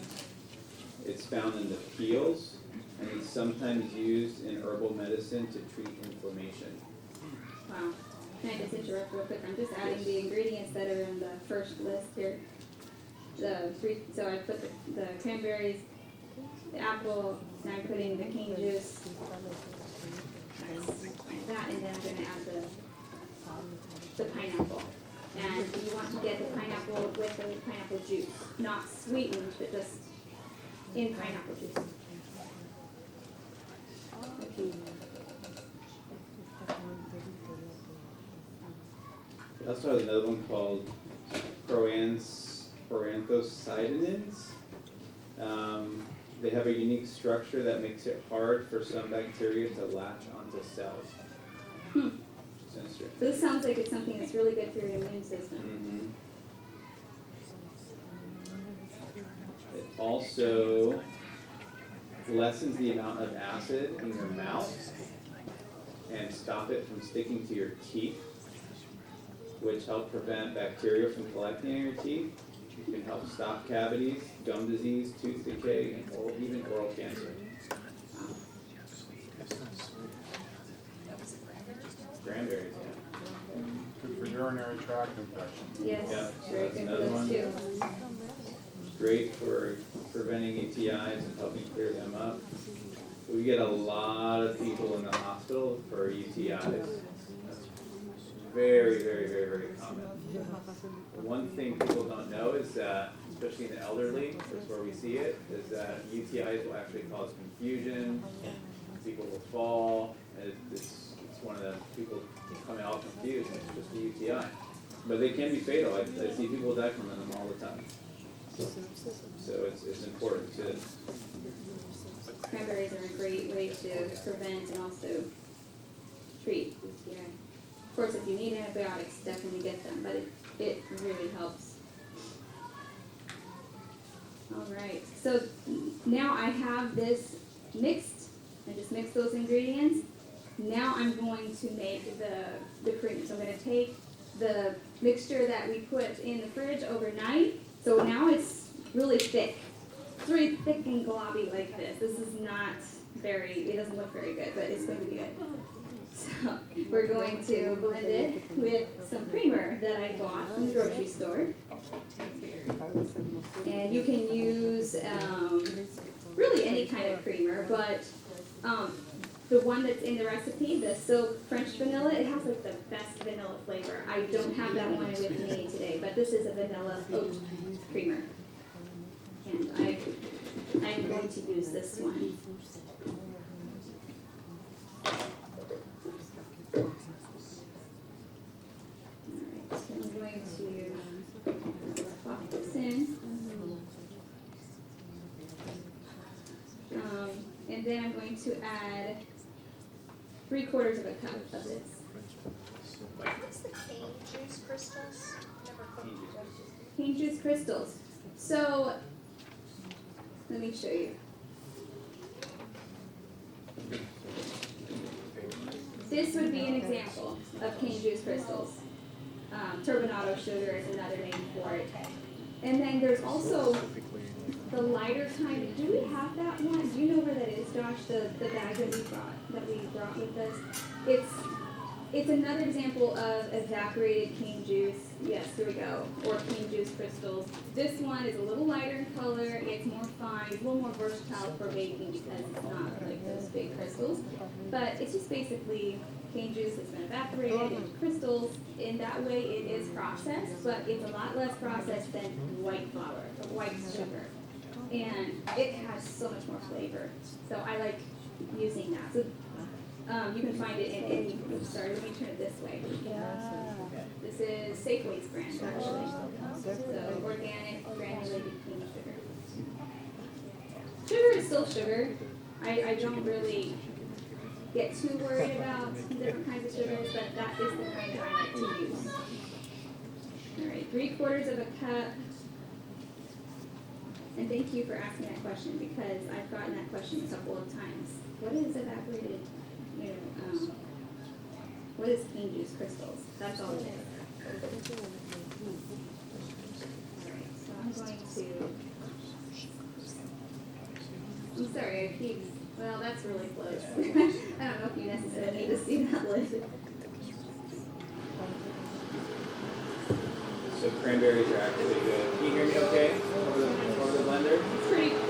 it's found in the peels, and it's sometimes used in herbal medicine to treat inflammation. Wow. Can I just interrupt real quick? I'm just adding the ingredients that are in the first list here. So I put the cranberries, the apple, and I'm putting the cane juice, that, and then I'm gonna add the pineapple. And you want to get the pineapple with the pineapple juice, not sweetened, but just in pineapple juice. We also have another one called proanthocyanins. They have a unique structure that makes it hard for some bacteria to latch onto cells. It's interesting. So this sounds like it's something that's really good for your immune system. It also lessens the amount of acid in your mouth and stop it from sticking to your teeth, which help prevent bacteria from collecting in your teeth. It can help stop cavities, gum disease, tooth decay, and even oral cancer. Cranberries, yeah. Good for urinary tract infections. Yes, Yeah, very that's good for another those one. too. Great for preventing UTIs and helping clear them up. We get a lot of people in the hospital for UTIs. That's very, very, very, very common. One thing people don't know is that, especially in the elderly, that's where we see it, is that UTIs will actually cause confusion. People will fall. It's one of the people coming out confused, and it's just a UTI. But they can be fatal. I see people die from them all the time. So it's important to. Cranberries are a great way to prevent and also treat UTI. Of course, if you need antibiotics, definitely get them, but it really helps. All right, so now I have this mixed. I just mix those ingredients. Now I'm going to make the cream. So I'm going to take the mixture that we put in the fridge overnight. So now it's really thick. It's really thick and globby like this. This is not it doesn't look very good, but it's going to be good. So we're going to blend it with some creamer that I bought from the grocery store. And you can use really any kind of creamer, but the one that's in the recipe, the Silk French vanilla, it has like the best vanilla flavor. I don't have that one with me today, but this is a vanilla oat creamer. And I'm going to use this one. Alright, so I'm going to pop this in. And then I'm going to add 3/4 of a cup of this. What's the cane juice crystals? Never cooked. Cane juice crystals. So, let me show you. This would be an example of cane juice crystals. Turbinado sugar is another name for it. And then there's also the lighter kind. Do we have that one? Do you know where that is, Josh? The bag that we brought with us. It's another example of evaporated cane juice. Yes, here we go. Or cane juice crystals. This one is a little lighter in color. It's more fine. It's a little more versatile for baking because it's not like those big crystals. But it's just basically cane juice that's been evaporated into crystals. In that way, it is processed, but it's a lot less processed than white flour, or white sugar. And it has so much more flavor. So I like using that. So you can find it in any, sorry, let me turn it this way. This is Safeway's brand, actually. So organic, granulated cane sugar. Sugar is still sugar. I don't really get too worried about different kinds of sugars, but that is the kind that I like to use. All right, 3/4 of a cup. And thank you for asking that question because I've gotten that question a couple of times. What is evaporated, what is cane juice crystals? That's all it is. Alright, so I'm going to, I'm sorry, I keep, well, that's really close. I don't know if you necessarily need to see that lid. So cranberries are actually good. Can you hear me okay? Over the blender? It's pretty loud.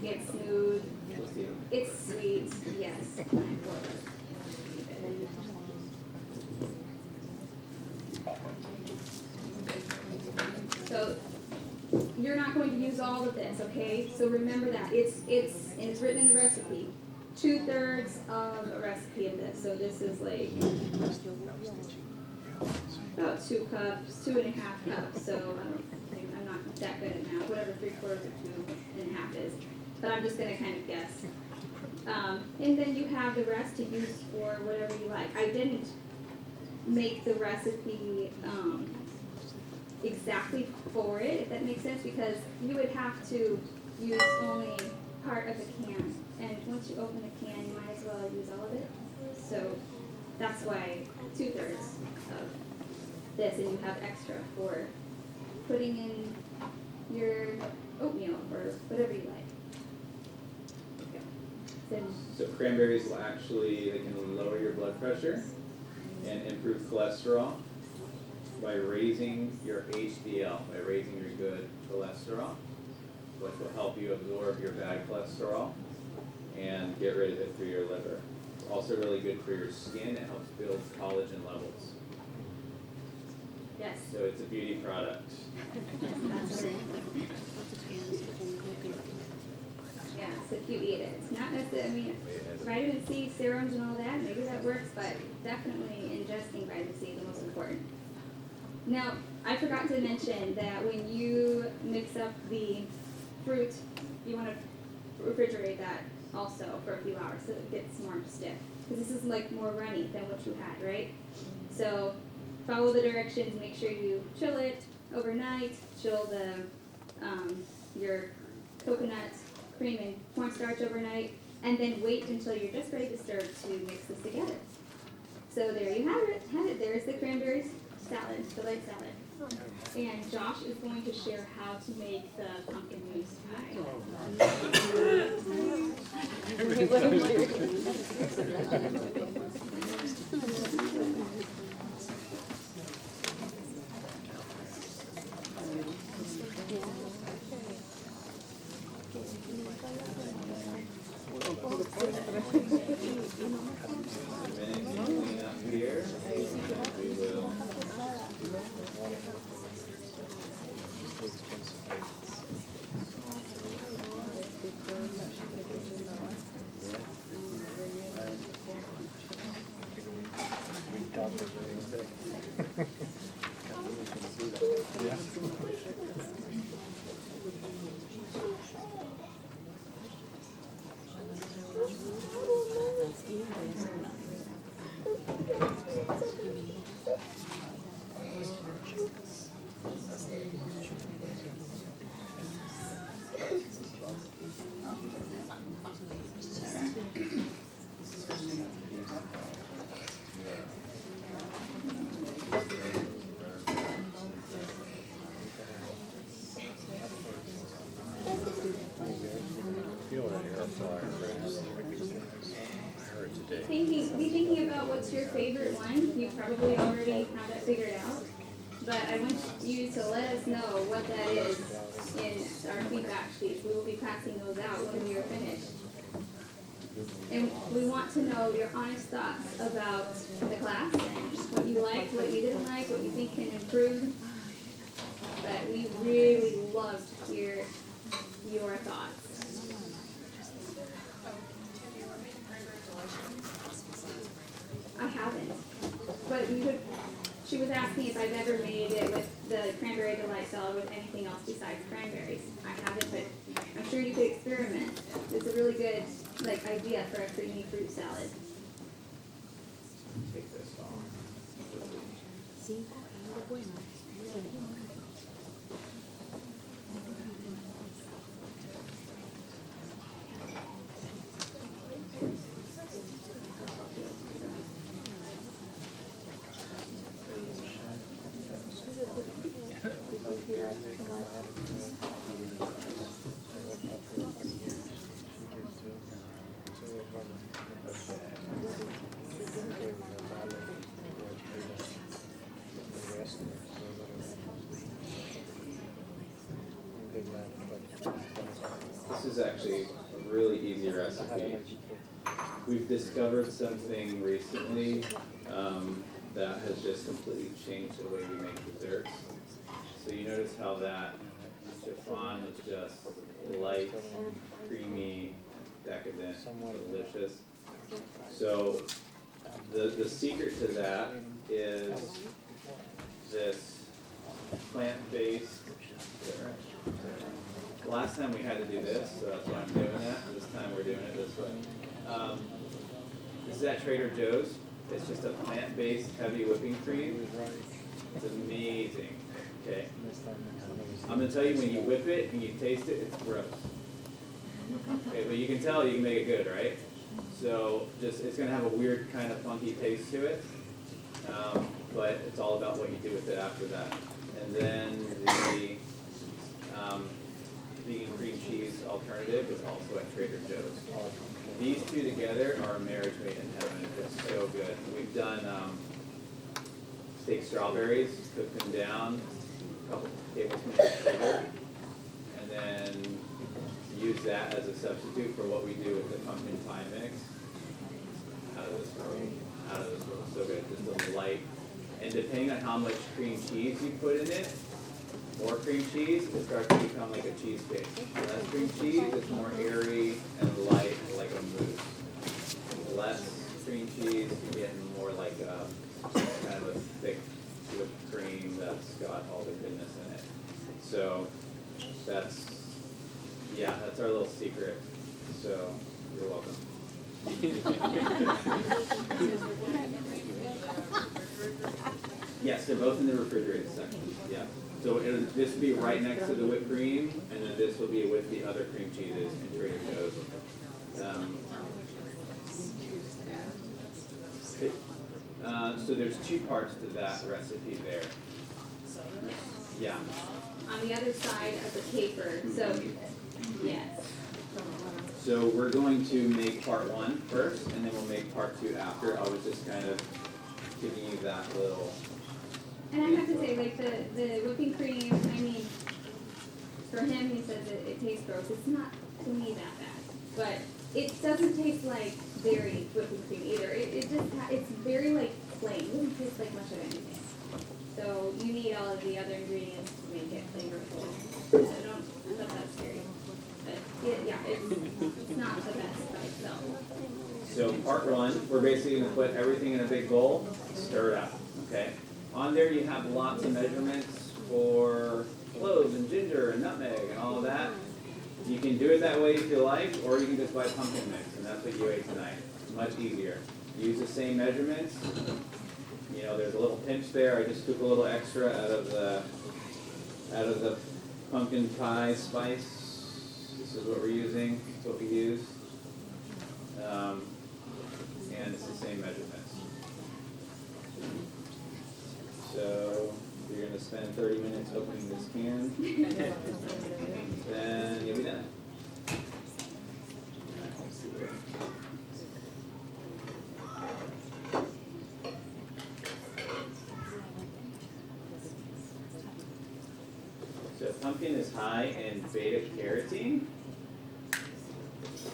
It's smooth. We'll see. It's sweet. Yes. So you're not going to use all of this, okay? So remember that it's written in the recipe. 2/3 of a recipe of this. So this is like about 2 cups, 2.5 cups. So I'm not that good at math. Whatever 3/4 or 2.5 is. But I'm just gonna kind of guess. And then you have the rest to use for whatever you like. I didn't make the recipe exactly for it, if that makes sense, because you would have to use only part of the can. And once you open the can, you might as well use all of it. So that's why 2/3 of this, and you have extra for putting in your oatmeal or whatever you like. Then So cranberries will actually, they can lower your blood pressure and improve cholesterol by raising your HDL, by raising your good cholesterol, which will help you absorb your bad cholesterol and get rid of it through your liver. It's also really good for your skin. It helps build collagen levels. yes, So it's a beauty product. that's it. Yeah, so if you eat it, it's not necessarily, I mean, vitamin C, serums and all that, maybe that works, but definitely ingesting vitamin C is the most important. Now, I forgot to mention that when you mix up the fruit, you want to refrigerate that also for a few hours so it gets more stiff. Because this is like more runny than what you had, right? So follow the directions, make sure you chill it overnight, chill the your coconut cream and cornstarch overnight, and then wait until you're just ready to serve to mix this together. So there you have it. There's the cranberry salad, the light salad. And Josh is going to share how to make the pumpkin mousse Clean up here. We will. Be thinking about what's your favorite one. You probably already have that figured out. But I want you to let us know what that is in our feedback sheets. We will be passing those out when we are finished. And we want to know your honest thoughts about the class, what you liked, what you didn't like, what you think can improve. But we really love to hear your thoughts. I haven't, but you could. She was asking if I've ever made it with the cranberry delight salad with anything else besides cranberries. I haven't, but I'm sure you could experiment. It's a really good idea for a creamy fruit salad. Take this off. This is actually a really easy recipe. We've discovered something recently that has just completely changed the way we make desserts. So you notice how that chiffon is just light, creamy, decadent, delicious. So the secret to that is this plant-based. Last time we had to do this, so that's why I'm doing that. This time we're doing it this way. This is at Trader Joe's. It's just a plant-based heavy whipping cream. It's amazing. Okay. I'm gonna tell you, when you whip it and you taste it, it's gross. Okay, but you can tell you can make it good, right? So it's gonna have a weird kind of funky taste to it. But it's all about what you do with it after that. And then the vegan cream cheese alternative is also at Trader Joe's. These two together are a marriage made in heaven. It's so good. We've done steak strawberries, cooked them down, a couple tablespoons of sugar, and then use that as a substitute for what we do with the pumpkin pie mix. Out of this world, so good. Just a light. And depending on how much cream cheese you put in it, more cream cheese, it starts to become like a cheesecake. Less cream cheese, it's more airy and light, like a mousse. Less cream cheese, you get more like a kind of a thick whipped cream that's got all the goodness in it. So that's our little secret. So you're welcome. Yes, they're both in the refrigerated section. Yeah. So this will be right next to the whipped cream, and then this will be with the other cream cheeses in Trader Joe's. So there's two parts to that recipe there. Yeah. On the other side of the paper, so, yes. So we're going to make part 1 first, and then we'll make part 2 after. I was just kind of giving you that little. And I have to say, like, the whipping cream, I mean, for him, he says it tastes gross. It's not, to me, that bad. But it doesn't taste like dairy whipping cream either. It's very, like, plain. It doesn't taste like much of anything. So you need all of the other ingredients to make it flavorful. So don't let that scare you. But it's not the best by itself. So part 1, we're basically going to put everything in a big bowl, stir it up, okay? On there you have lots of measurements for cloves and ginger and nutmeg and all of that. You can do it that way if you like, or you can just buy pumpkin mix, and that's what you ate tonight. It's much easier. Use the same measurements. You know, there's a little pinch there. I just took a little extra out of the pumpkin pie spice. This is what we're using. It's what we use. And it's the same measurements. So you're going to spend 30 minutes opening this can. Then you'll be done. So pumpkin is high in beta-carotene,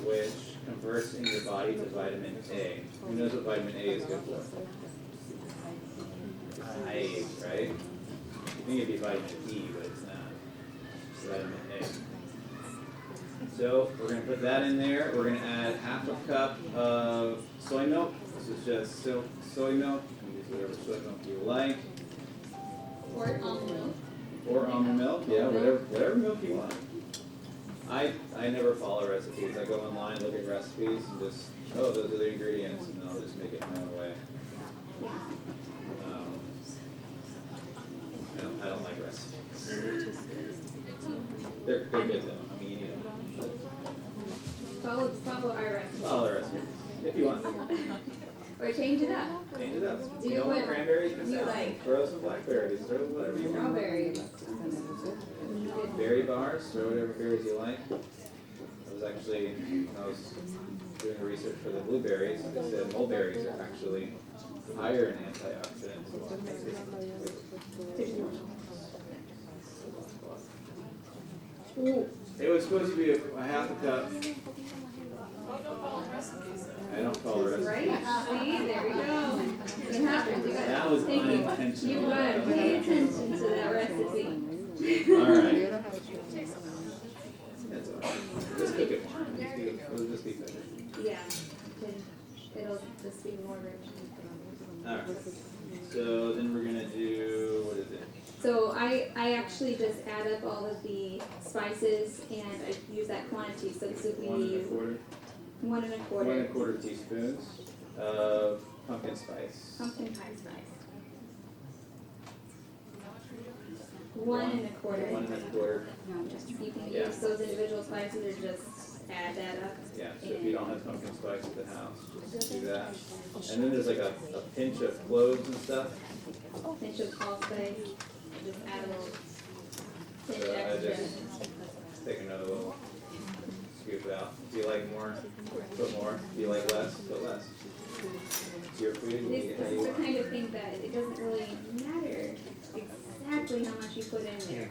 which converts in your body to vitamin A. Who knows what vitamin A is good for? Eye, right? You think it'd be vitamin E, but it's not. It's vitamin A. So we're going to put that in there. We're going to add half a cup of soy milk. This is just soy milk. You can use whatever soy milk you like. Or almond milk. Or almond milk, yeah, whatever milk you want. I never follow recipes. I go online, look at recipes, and just, those are the ingredients, and I'll just make it my own way. I don't like recipes. They're good though. I mean, you need them. Follow our recipe. Follow the recipe if you want. Or change it up. Change it up. Do You don't want what cranberries? Miss you out. like. Throw some blackberries. Throw whatever you want. Strawberries. Berry bars. Throw whatever berries you like. I was actually, when I was doing research for the blueberries, they said mulberries are actually higher in antioxidants. Ooh. It was supposed to be a half a cup. I don't follow the recipe. Right? See, there we go. What happened? You gotta That was take it. unintentional. You gotta pay attention to that recipe. Alright. That's all right. Just cook it more. It'll just be better. Yeah. It'll just be more rich. Alright. So then we're gonna do, what is it? So I actually just add up all of the spices and I use that quantity. So this would be 1 1/4. 1 1/4 1 1/4 teaspoons of pumpkin spice. pumpkin pie spice. 1 1/4. 1 1/4. You can Yeah. use those individual spices or just add that up. Yeah, so if you don't have pumpkin spice at the house, just do that. And then there's like a pinch of cloves and stuff. Pinch of allspice. Just add a little pinch So I extra. just take another little scoop out. If you like more, put more. If you like less, put less. It's your food, you This eat it how is you the want. kind of thing that it doesn't really matter exactly how much you put in there.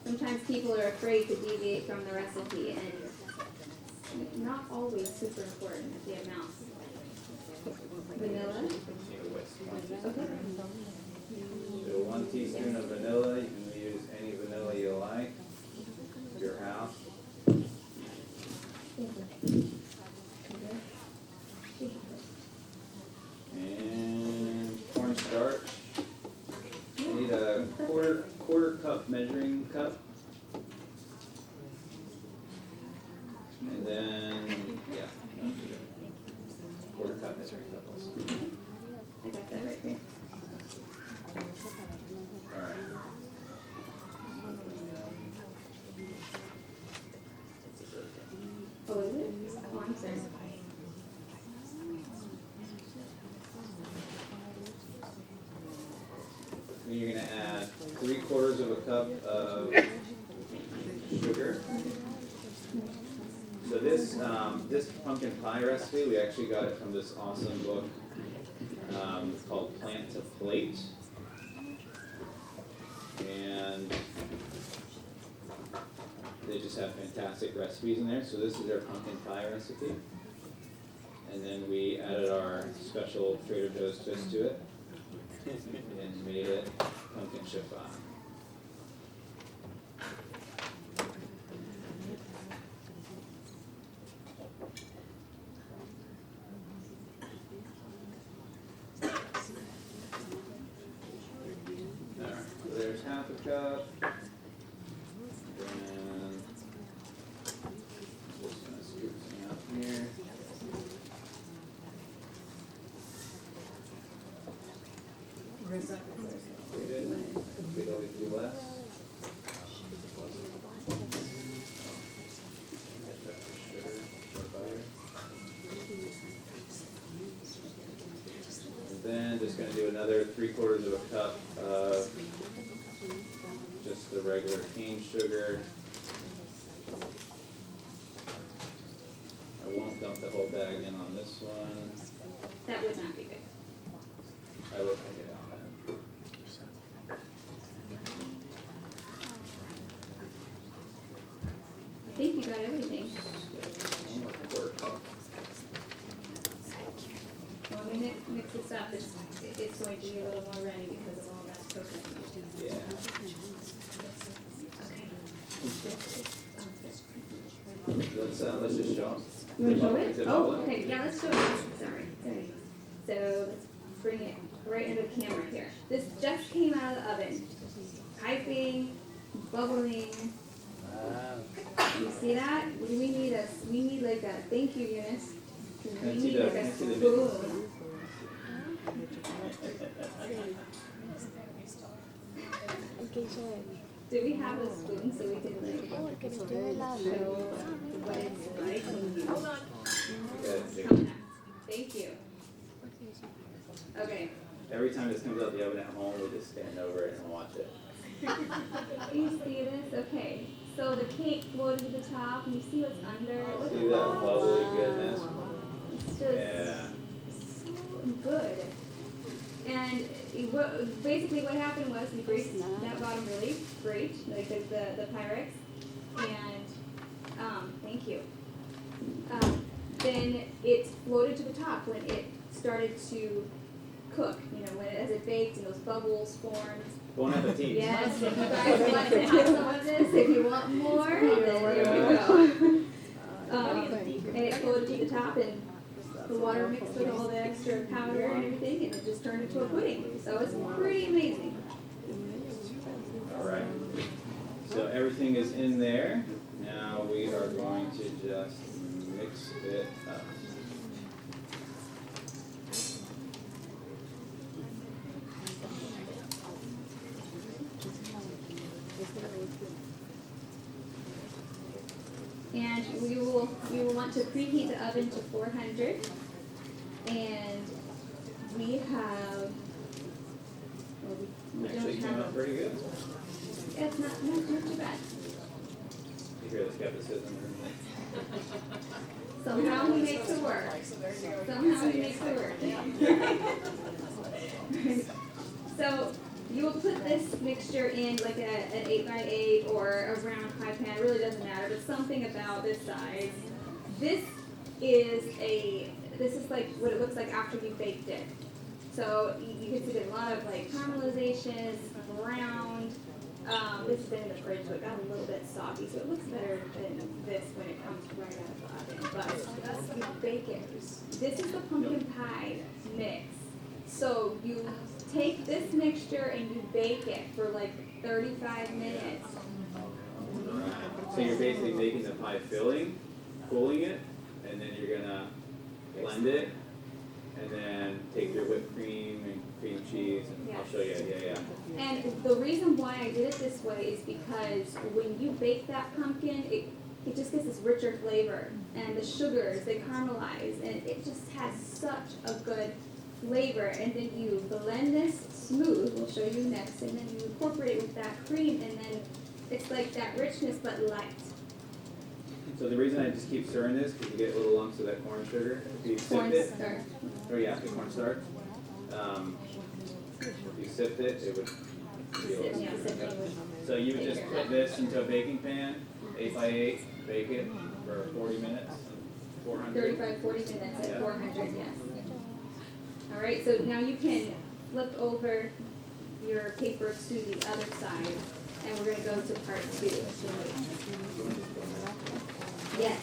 Sometimes people are afraid to deviate from the recipe, and it's not always super important, the amount. Vanilla, okay. So 1 teaspoon of vanilla. You can use any vanilla you like. Your house. And cornstarch. You need a quarter cup measuring cup. And then, yeah, quarter cup measuring cup. I got that right here. Alright. Oh, is it? Oh, I'm sorry. Then you're gonna add 3/4 of a cup of sugar. So this pumpkin pie recipe, we actually got it from this awesome book called Plant to Plate. And they just have fantastic recipes in there. So this is our pumpkin pie recipe. And then we added our special Trader Joe's twist to it and made it pumpkin chiffon. Alright, so there's half a cup. And just gonna scoop some out here. We did, we'd always do less. And then just gonna do another 3/4 of a cup of just the regular cane sugar. I won't dump the whole bag in on this one. That would not be good. I will take it out then. I think you got everything. One more quarter cup. Well, when we mix this up, it's going to be a little more runny because of all that coconut. Yeah. Let's just show them. You want to show it? Is it Oh, all in? okay, yeah, let's show it. Sorry. There. So let's bring it right into the camera here. This just came out of the oven. Piping, bubbling. You see that? We need like a, thank you, Eunice. We Can I see need the- like can I a see the spoon. Okay, so Do we have a spoon so we can like oh, I can do it now. show what it's like when you Hold on. Good. Thank you. Okay. Every time this comes out the oven at home, we just stand over it and watch it. You see this? Okay. So the cake floated to the top, and you see what's under. Look See at that that. bubbly goodness? It's just Yeah. so good. And basically what happened was we greased that bottom really great, like the Pyrex, and thank you. Then it floated to the top when it started to cook, as it baked and those bubbles formed. Bon appetit. Yes, if you guys want to have some of this, if you want more, then there you go. And it floated to the top and the water mixed with all the extra powder and everything, and it just turned into a pudding. So it's pretty amazing. All right. So everything is in there. Now we are going to just mix it up. And we will want to preheat the oven to 400. And we have, we Actually don't came out have, pretty good. it's not too bad. You hear the skepticism? Somehow he makes it work. Somehow he makes it work. So you will put this mixture in like an 8x8 or a round pie pan. It really doesn't matter, but something about this size. This is like what it looks like after you baked it. So you can see there's a lot of like caramelization, it's browned. This has been in the fridge, so it got a little bit soggy, so it looks better than this when it comes right out of the oven. But you bake it. This is the pumpkin pie mix. So you take this mixture and you bake it for like 35 minutes. So you're basically making the pie filling, cooling it, and then you're gonna blend it, and then take your whipped cream and cream cheese, and I'll show you. Yeah. And the reason why I did it this way is because when you bake that pumpkin, it just gets this richer flavor, and the sugars, they caramelize, and it just has such a good flavor. And then you blend this smooth, we'll show you next, and then you incorporate it with that cream, and then it's like that richness but light. So the reason I just keep stirring this, because you get little lumps of that corn sugar. If you sift it, Cornstarch. the cornstarch. If you sift it, it would be a little Yeah, sweeter. sipping would So you would take just care put of this into a baking pan, 8x8, bake it for 40 minutes, 400. 35, 40 minutes at 400, yes. All right, so now you can flip over your paper to the other side, and we're gonna go to part 2. Yes.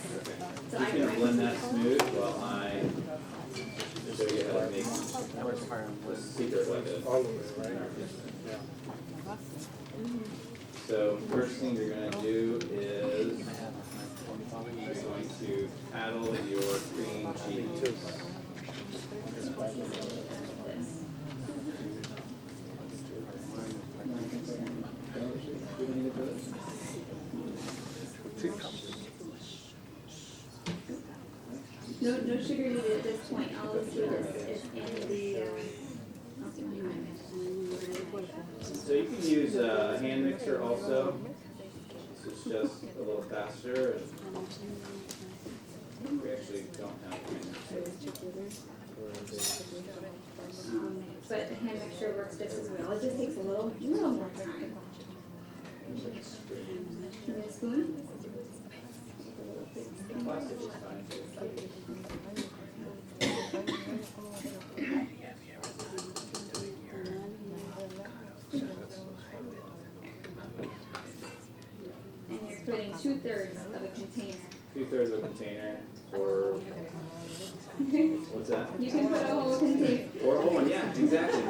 So Just gonna blend that smooth while I show you how to make the secret like this. All of it, right? Yeah. So first thing you're gonna do is you're going to paddle your cream cheese. No sugar needed at this point. All the sugar is in the. So you can use a hand mixer also. This is just a little faster. And we actually don't have a hand mixer. But the hand mixture works just as well. It just takes a little more time. Give me a spoon. Plastic is fine too. And you're putting 2/3 of a container. 2/3 of a container or what's that? You can put a whole container. Or a whole one, yeah, exactly.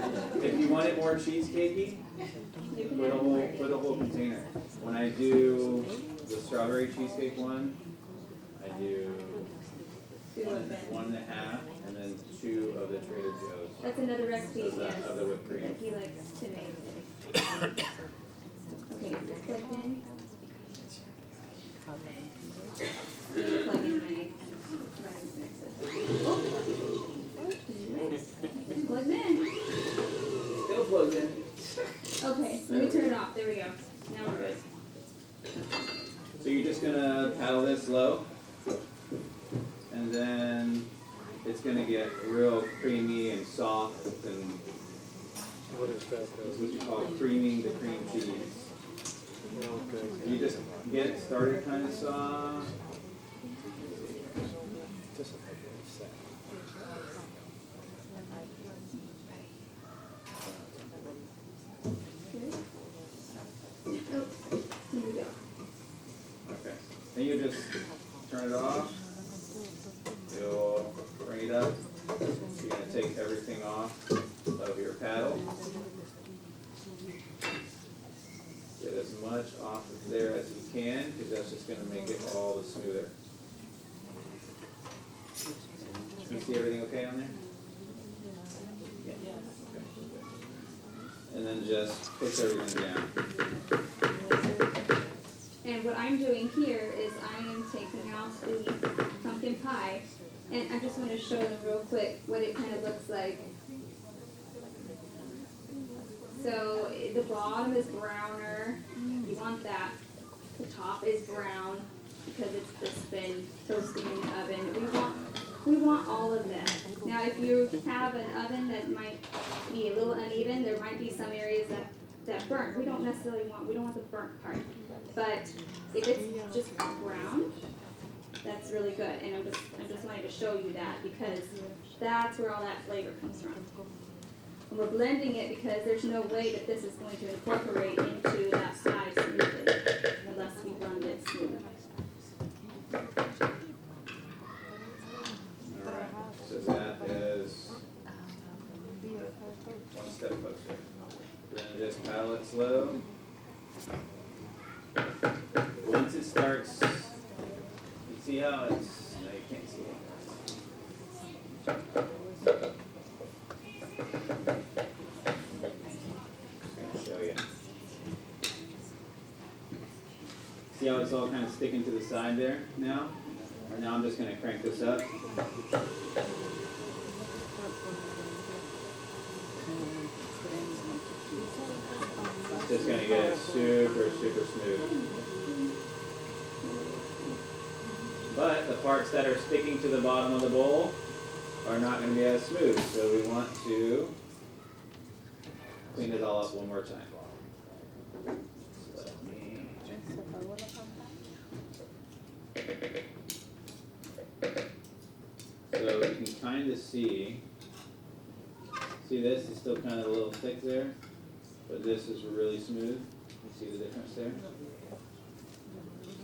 If you want it more cheesecakey, You can put have more. a whole container. When I do the strawberry cheesecake one, I do 1.5 and then 2 of the Trader Joe's That's another recipe, yes, of the whipped cream. that he likes to make. Okay, plug in. Plug in my plugged in. Still plugged in. Okay, let me turn it off. There we go. Now we're good. So you're just gonna paddle this low, and then it's gonna get real creamy and soft, and What is that? that's what you call creaming the cream cheese. You just get it started kind of soft. Just a couple of set. Oh, here we go. Okay. Then you just turn it off. You'll bring it up. You're going to take everything off of your paddle. Get as much off of there as you can, because that's just going to make it all the smoother. You see everything okay on there? Yeah. Okay. And then just push everything down. And what I'm doing here is I am taking out the pumpkin pie, and I just want to show them real quick what it kind of looks like. So the bottom is browner. You want that. The top is brown because it's just been toasting in the oven. We want all of that. Now, if you have an oven that might be a little uneven, there might be some areas that burn. We don't want the burnt part. But if it's just brown, that's really good. And I'm just wanting to show you that because that's where all that flavor comes from. And we're blending it because there's no way that this is going to incorporate into that pie smoothly unless we blend it smooth. Alright, so that is one step closer. We're going to just paddle it slow. Once it starts, you see how it's, no you can't see it. I'll show you. See how it's all kind of sticking to the side there now? And now I'm just going to crank this up. Just going to get it super, super smooth. But the parts that are sticking to the bottom of the bowl are not going to be as smooth. So we want to clean it all up one more time. So let me So you can kind of see this is still kind of a little thick there, but this is really smooth. You see the difference there?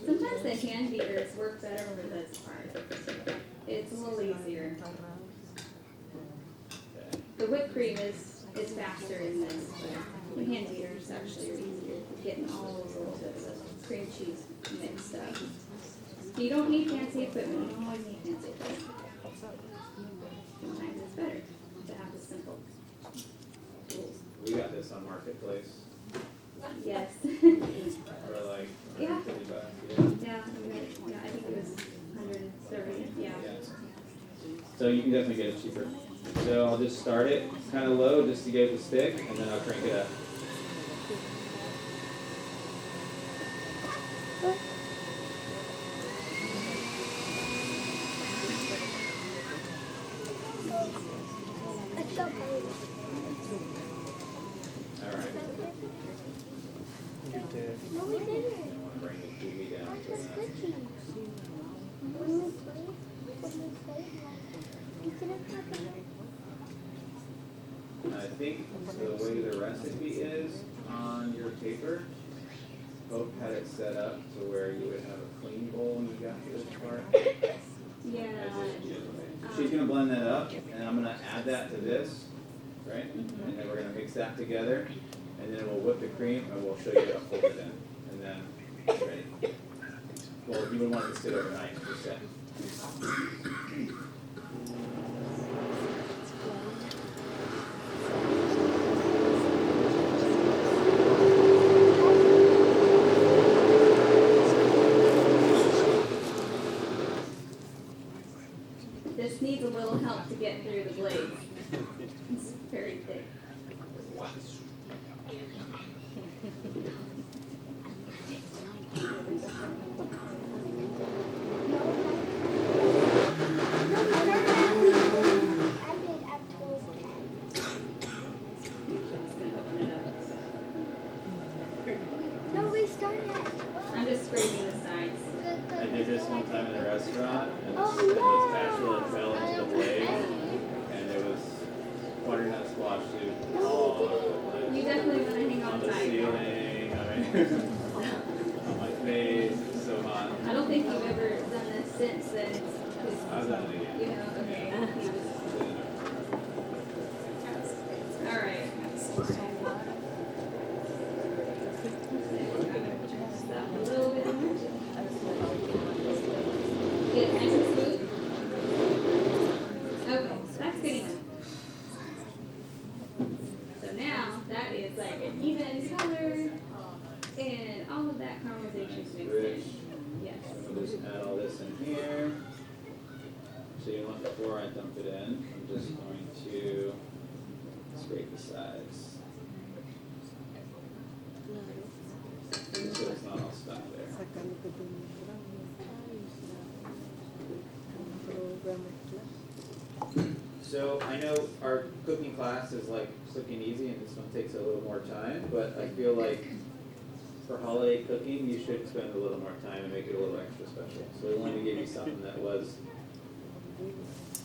Sometimes the hand beaters work better for this part. It's a little easier. Okay. The whipped cream is faster in this, but the hand beaters actually are easier for getting all those little bits of cream cheese mixed up. You don't need fancy equipment. You don't always need fancy equipment. Sometimes it's better to have the simple tools. We got this on Marketplace Yes. for like Yeah. $150. Yeah, I think it was 130, yeah. Yeah. So you can definitely get it cheaper. So I'll just start it kind of low just to get it to stick, and then I'll crank it up. All right. You did. No, we didn't. I want to bring the TV down to It's that. glitchy. When we played, you couldn't talk about it. I think the way the recipe is on your paper, Hope had it set up to where you would have a clean bowl when you got to this part. Yeah. She's gonna blend that up, and I'm gonna add that to this, right? And then we're gonna mix that together, and then we'll whip the cream, and we'll show you how to fold it in, and then it's ready. Well, you would want it to sit overnight, you said. This needs a little help to get through the blade. It's very thick. No, we started restaurant, and Oh, this no. spatula fell into the blade, and it was butternut squash soup all over the place. You definitely want to hang On on the tight. ceiling, I mean, on my face, it's so hot. I don't think you've ever done this since then. 'Cause, I've done it again. you know, okay. All right. Stop a little bit more. Get it nice and smooth. Okay, so that's good enough. So now that is like an even color and all of that caramelization is mixed Rich. in. Yes. We'll just add all this in here. So you want before I dump it in, I'm just going to scrape the sides. So it's not all stuck there. So I know our cooking class is like quick and easy and this one takes a little more time, but I feel like for holiday cooking, you should spend a little more time and make it a little extra special. So we wanted to give you something that was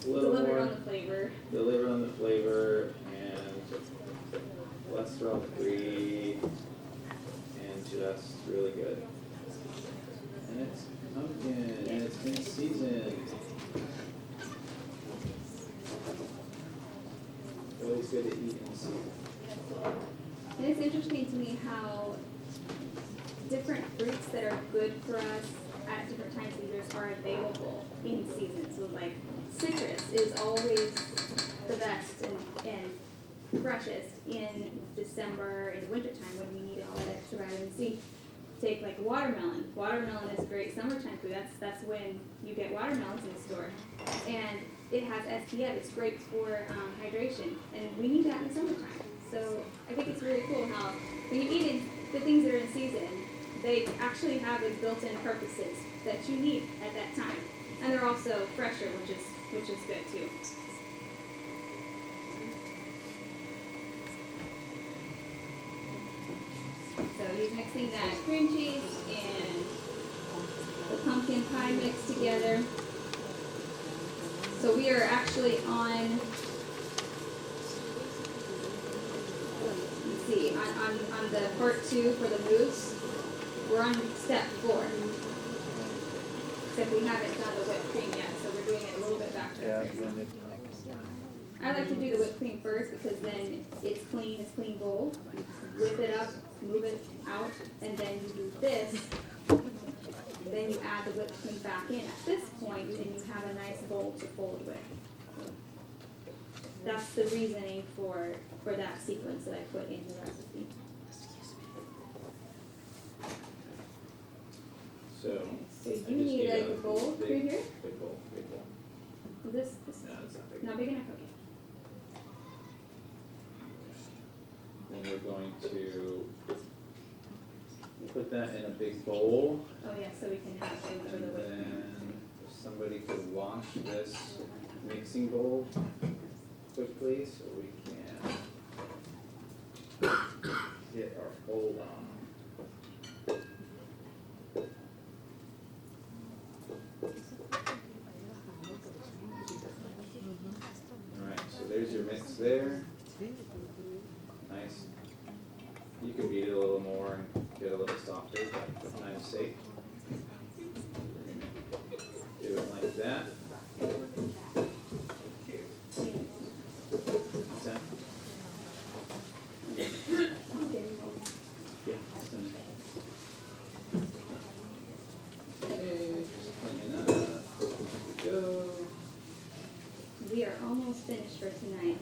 a little Delivered more on the flavor. delivered on the flavor and cholesterol free and just really good. And it's pumpkin and it's in season. Always good to eat in season. And it's interesting to me how different fruits that are good for us at different times of years are available in season. So like citrus is always the best and freshest in December and wintertime when we need all that extra vitamin C. Take like watermelon. Watermelon is a great summertime food. That's when you get watermelons in the store. And it has SPF. It's great for hydration. And we need that in the summertime. So I think it's really cool how when you eat the things that are in season, they actually have these built-in purposes that you need at that time. And they're also fresher, which is good too. So he's mixing that cream cheese and the pumpkin pie mix together. So we are actually on, let's see, on the part 2 for the mousse. We're on step 4. Except we haven't done the whipped cream yet, so we're doing it a little bit backwards. I like to do the whipped cream first because then it's clean bowl. Whip it up, move it out, and then you do this. Then you add the whipped cream back in at this point, and you have a nice bowl to fold with. That's the reasoning for that sequence that I put in the recipe. So So I you just need like a a bowl big- right here. Big bowl, big bowl. This No, it's not big. not big enough. Okay. Then we're going to put that in a big bowl. Oh yeah, so we can have room for the And whipped cream. then if somebody could wash this mixing bowl quickly so we can get our fold on. Alright, so there's your mix there. Nice. You can beat it a little more and get a little softer, but for time's sake. Do it like that. What's that? Yeah. Okay, just clean it up. There we go. We are almost finished for tonight.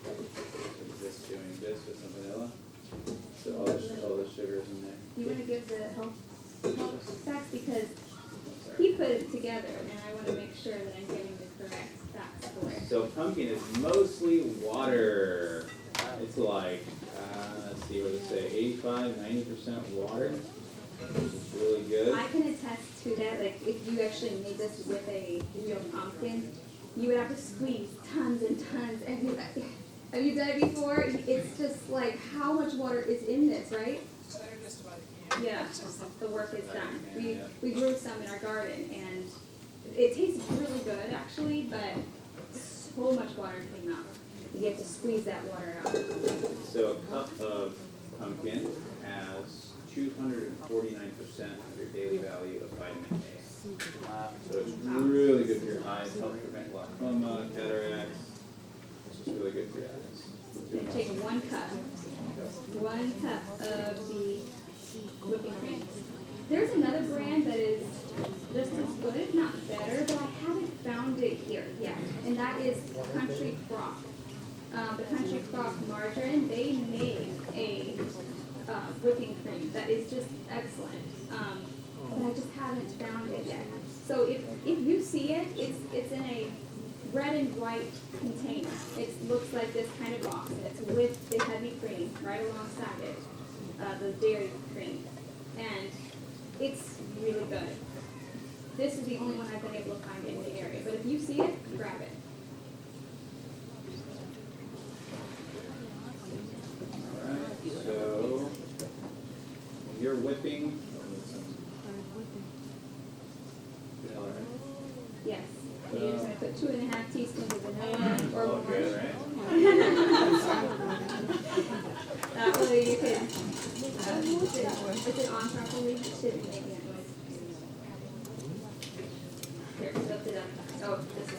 Is this doing this with some vanilla? So all the sugars in there. You want to give the health facts because he put it together, and I want to make sure that I'm getting the correct facts for it. So pumpkin is mostly water. It's like, let's see what it say, 85–90% water, which is really good. I can attest to that. Like, if you actually made this with a real pumpkin, you would have to squeeze tons and tons Have you done it before? It's just like how much water is in this, right? Yeah, the work is done. We grew some in our garden and it tastes really good actually, but so much water came out. You have to squeeze that water out. So a cup of pumpkin has 249% of your daily value of vitamin A. So it's really good for your eyes, helps prevent glaucoma, cataracts. It's just really good for your eyes. You take 1 cup of the whipping cream. There's another brand that is just as good, if not better, but I haven't found it here yet, and that is Country Crock. The Country Crock margarine, they make a whipping cream that is just excellent, but I just haven't found it yet. So if you see it, it's in a red and white container. It looks like this kind of box, and it's with the heavy cream right alongside it, the dairy cream, and it's really good. This is the only one I've been able to find in the area, but if you see it, grab it. Alright, so when you're whipping, vanilla, right? Yes. You're just gonna put 2.5 teaspoons of vanilla or All more. good, right? That way you can, is it on properly? It should be making that noise. Here, lift it up. Oh, this is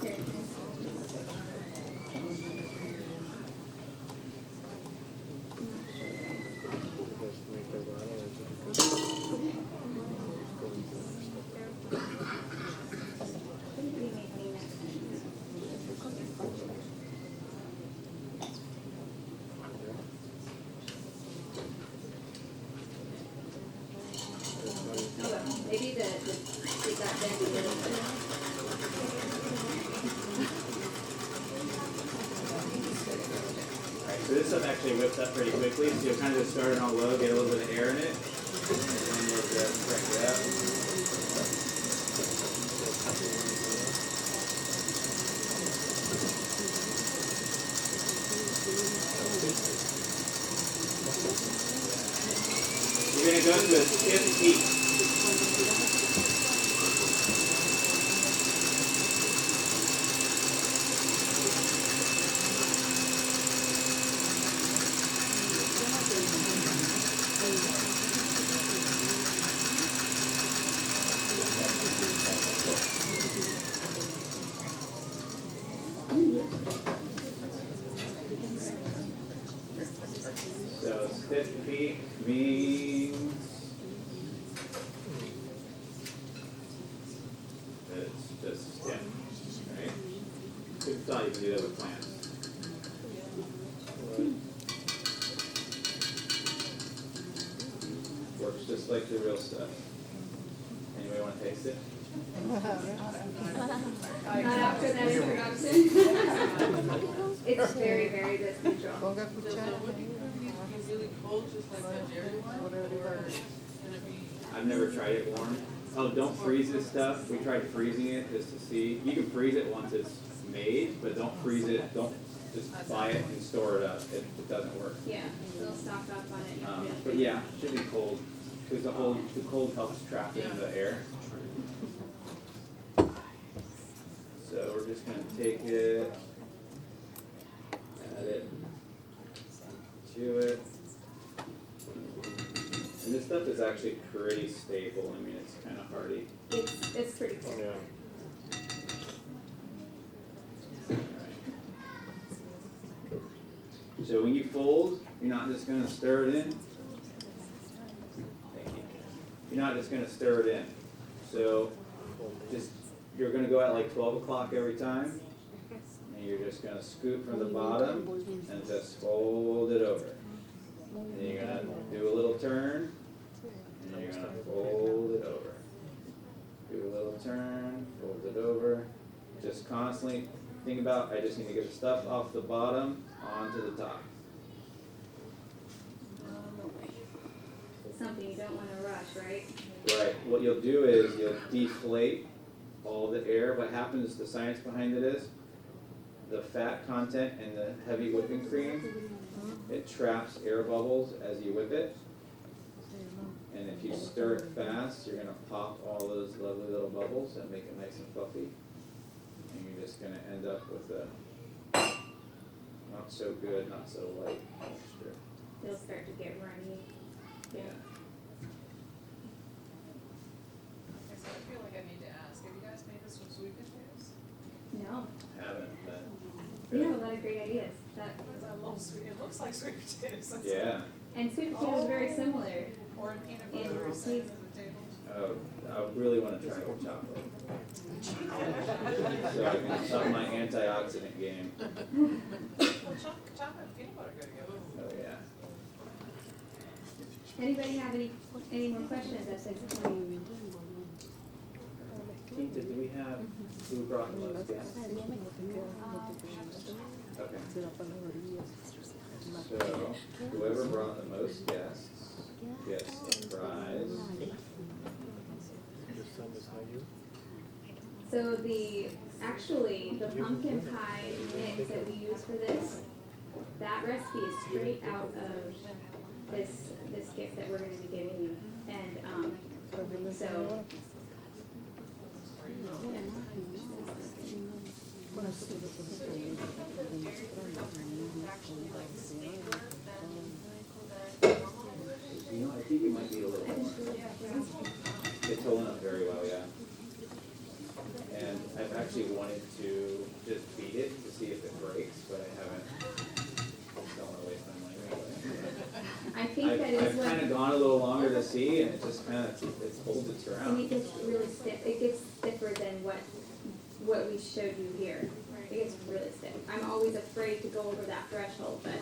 Here. Just make the bottle or something. Maybe the it got bent a little bit. Alright, so this stuff actually whips up pretty quickly, so you'll kind of just start it on low, get a little bit of air in it, and then you'll just crank it up. You're going to go to a stiff heat. So stiff heat means it's just stiff, right? Good thought you can do that with plants. Works just like the real stuff. Anybody want to taste it? Not after that introduction. It's very, very good control. Really cold, just like the dairy one, or can it be? I've never tried it warm. Oh, don't freeze this stuff. We tried freezing it just to see. You can freeze it once it's made, but don't freeze it. Don't just buy it and store it up. It doesn't work. Yeah, they'll stock up on it. But yeah, it should be cold because the cold helps trap it in the air. So we're just gonna take it, add it to it. And this stuff is actually pretty stable. I mean, it's kind of hardy. It's pretty cool. Yeah. So when you fold, you're not just gonna stir it in. Thank you. You're not just gonna stir it in. So you're gonna go at like 12 o'clock every time, and you're just gonna scoop from the bottom and just fold it over. And then you're gonna do a little turn, and then you're gonna fold it over. Do a little turn, fold it over. Just constantly think about, I just need to get the stuff off the bottom onto the top. right? Right, what you'll do is you'll deflate all the air. What happens, the science behind it is, the fat content in the heavy whipping cream, it traps air bubbles as you whip it. And if you stir it fast, you're gonna pop all those lovely little bubbles and make it nice and fluffy. And you're just gonna end up with a not so good, not so light texture. They'll start to get runny. Yeah. Okay, so I feel like I need to ask, have you guys made this from sweet potatoes? No, Haven't, but. we have a lot of great ideas. That, Because I love sweet, it looks like sweet potatoes. That's- Yeah. and sweet potato is very similar. Or in peanut And butter or taste. sweet potatoes. Oh, I really wanna try with chocolate. So I can up my antioxidant game. Well, chocolate and peanut butter go together. Oh, yeah. Anybody have any more questions at this point? Keith, did we have, who brought the most guests? Okay. So, whoever brought the most guests gets a prize. Your son is not you? So actually, the pumpkin pie mix that we use for this, that recipe is straight out of this gift that we're gonna be giving you. And, so, You know, I think it might be a little more. It's holding up very well, yeah. And I've actually wanted to just beat it to see if it breaks, but I haven't. Don't wanna waste my money anyway. I think that is I've what. kinda gone a little longer to see, and it just kinda, it holds its And ground. it gets really stiff. It gets stiffer than what we showed you here. It gets really stiff. I'm always afraid to go over that threshold, but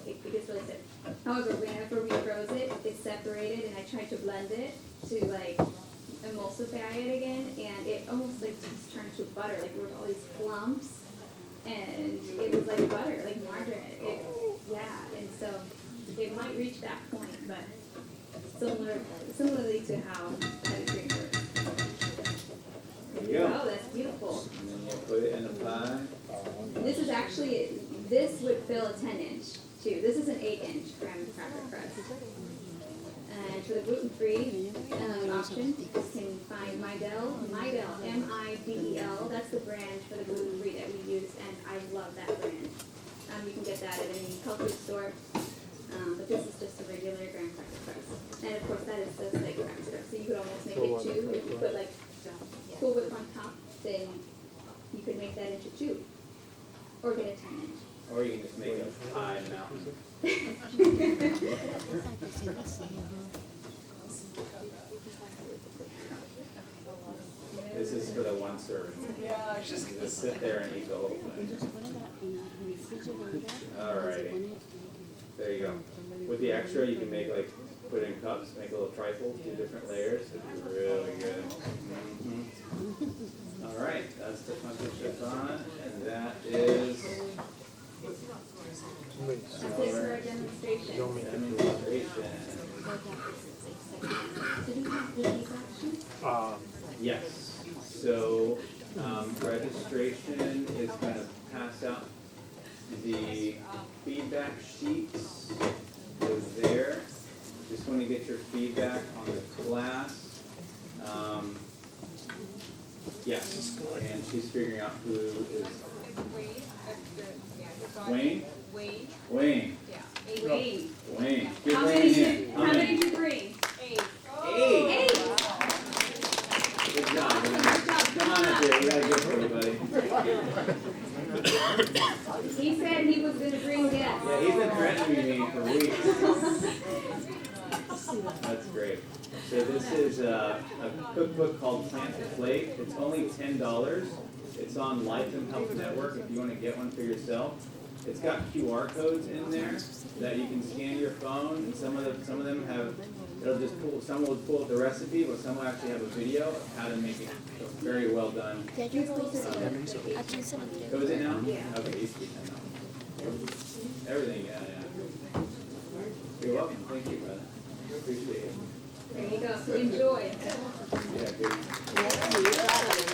it gets really stiff. However, whenever we froze it, it separated, and I tried to blend it to like emulsify it again, and it almost like just turned to butter. Like there were all these clumps, and it was like butter, like margarine. Yeah, and so it might reach that point, but similarly to how heavy cream works. There you go. Oh, that's beautiful. And then you put it in a pie. This is actually, this would fill a 10-inch too. This is an 8-inch graham cracker press. And for the gluten-free option, you can find Midel, M-I-D-E-L. That's the brand for the gluten-free that we use, and I love that brand. You can get that at any health food store. But this is just a regular graham cracker press. And of course, that is the steak cracker. So you could almost make it two. If you put like Cool Whip on top, then you could make that into two. Or get a 10-inch. Or you can just make a pie mountain. This is for the one serving. Yeah, I was just You gonna just say. sit there and eat the whole thing. Alrighty. There you go. With the extra, you can make like, put in cups, make a little trifle, 2 different layers. It's really good. Alright, that's the pumpkin chiffon, and that is That's it for our demonstration. demonstration. Did you have these options? Yes, so, registration is gonna pass out the feedback sheets. Those there. Just wanna get your feedback on the class. Yes, and she's figuring out who is, Wayne? Wade, Wayne, yeah. Wayne. Wayne. Give How Wayne a many hand. did, how many did you bring? 8. Hey, 8. good job. Come on up here, we gotta give everybody. He said he was gonna bring guests. Yeah, he's been threatening me for weeks. That's great. So this is a cookbook called Plant to Plate. It's only $10. It's on Life and Health Network if you want to get one for yourself. It's got QR codes in there that you can scan your phone, and some of them have, it'll just pull, some will pull up the recipe, but some will actually have a video of how to make it. So very well done. You're supposed to do it. Oh, is it now? Yeah. Okay, it used to be 10 now. Everything, yeah. You're welcome, thank you, brother. Appreciate it. There you go. So enjoy. Yeah, good. Yeah, you got it.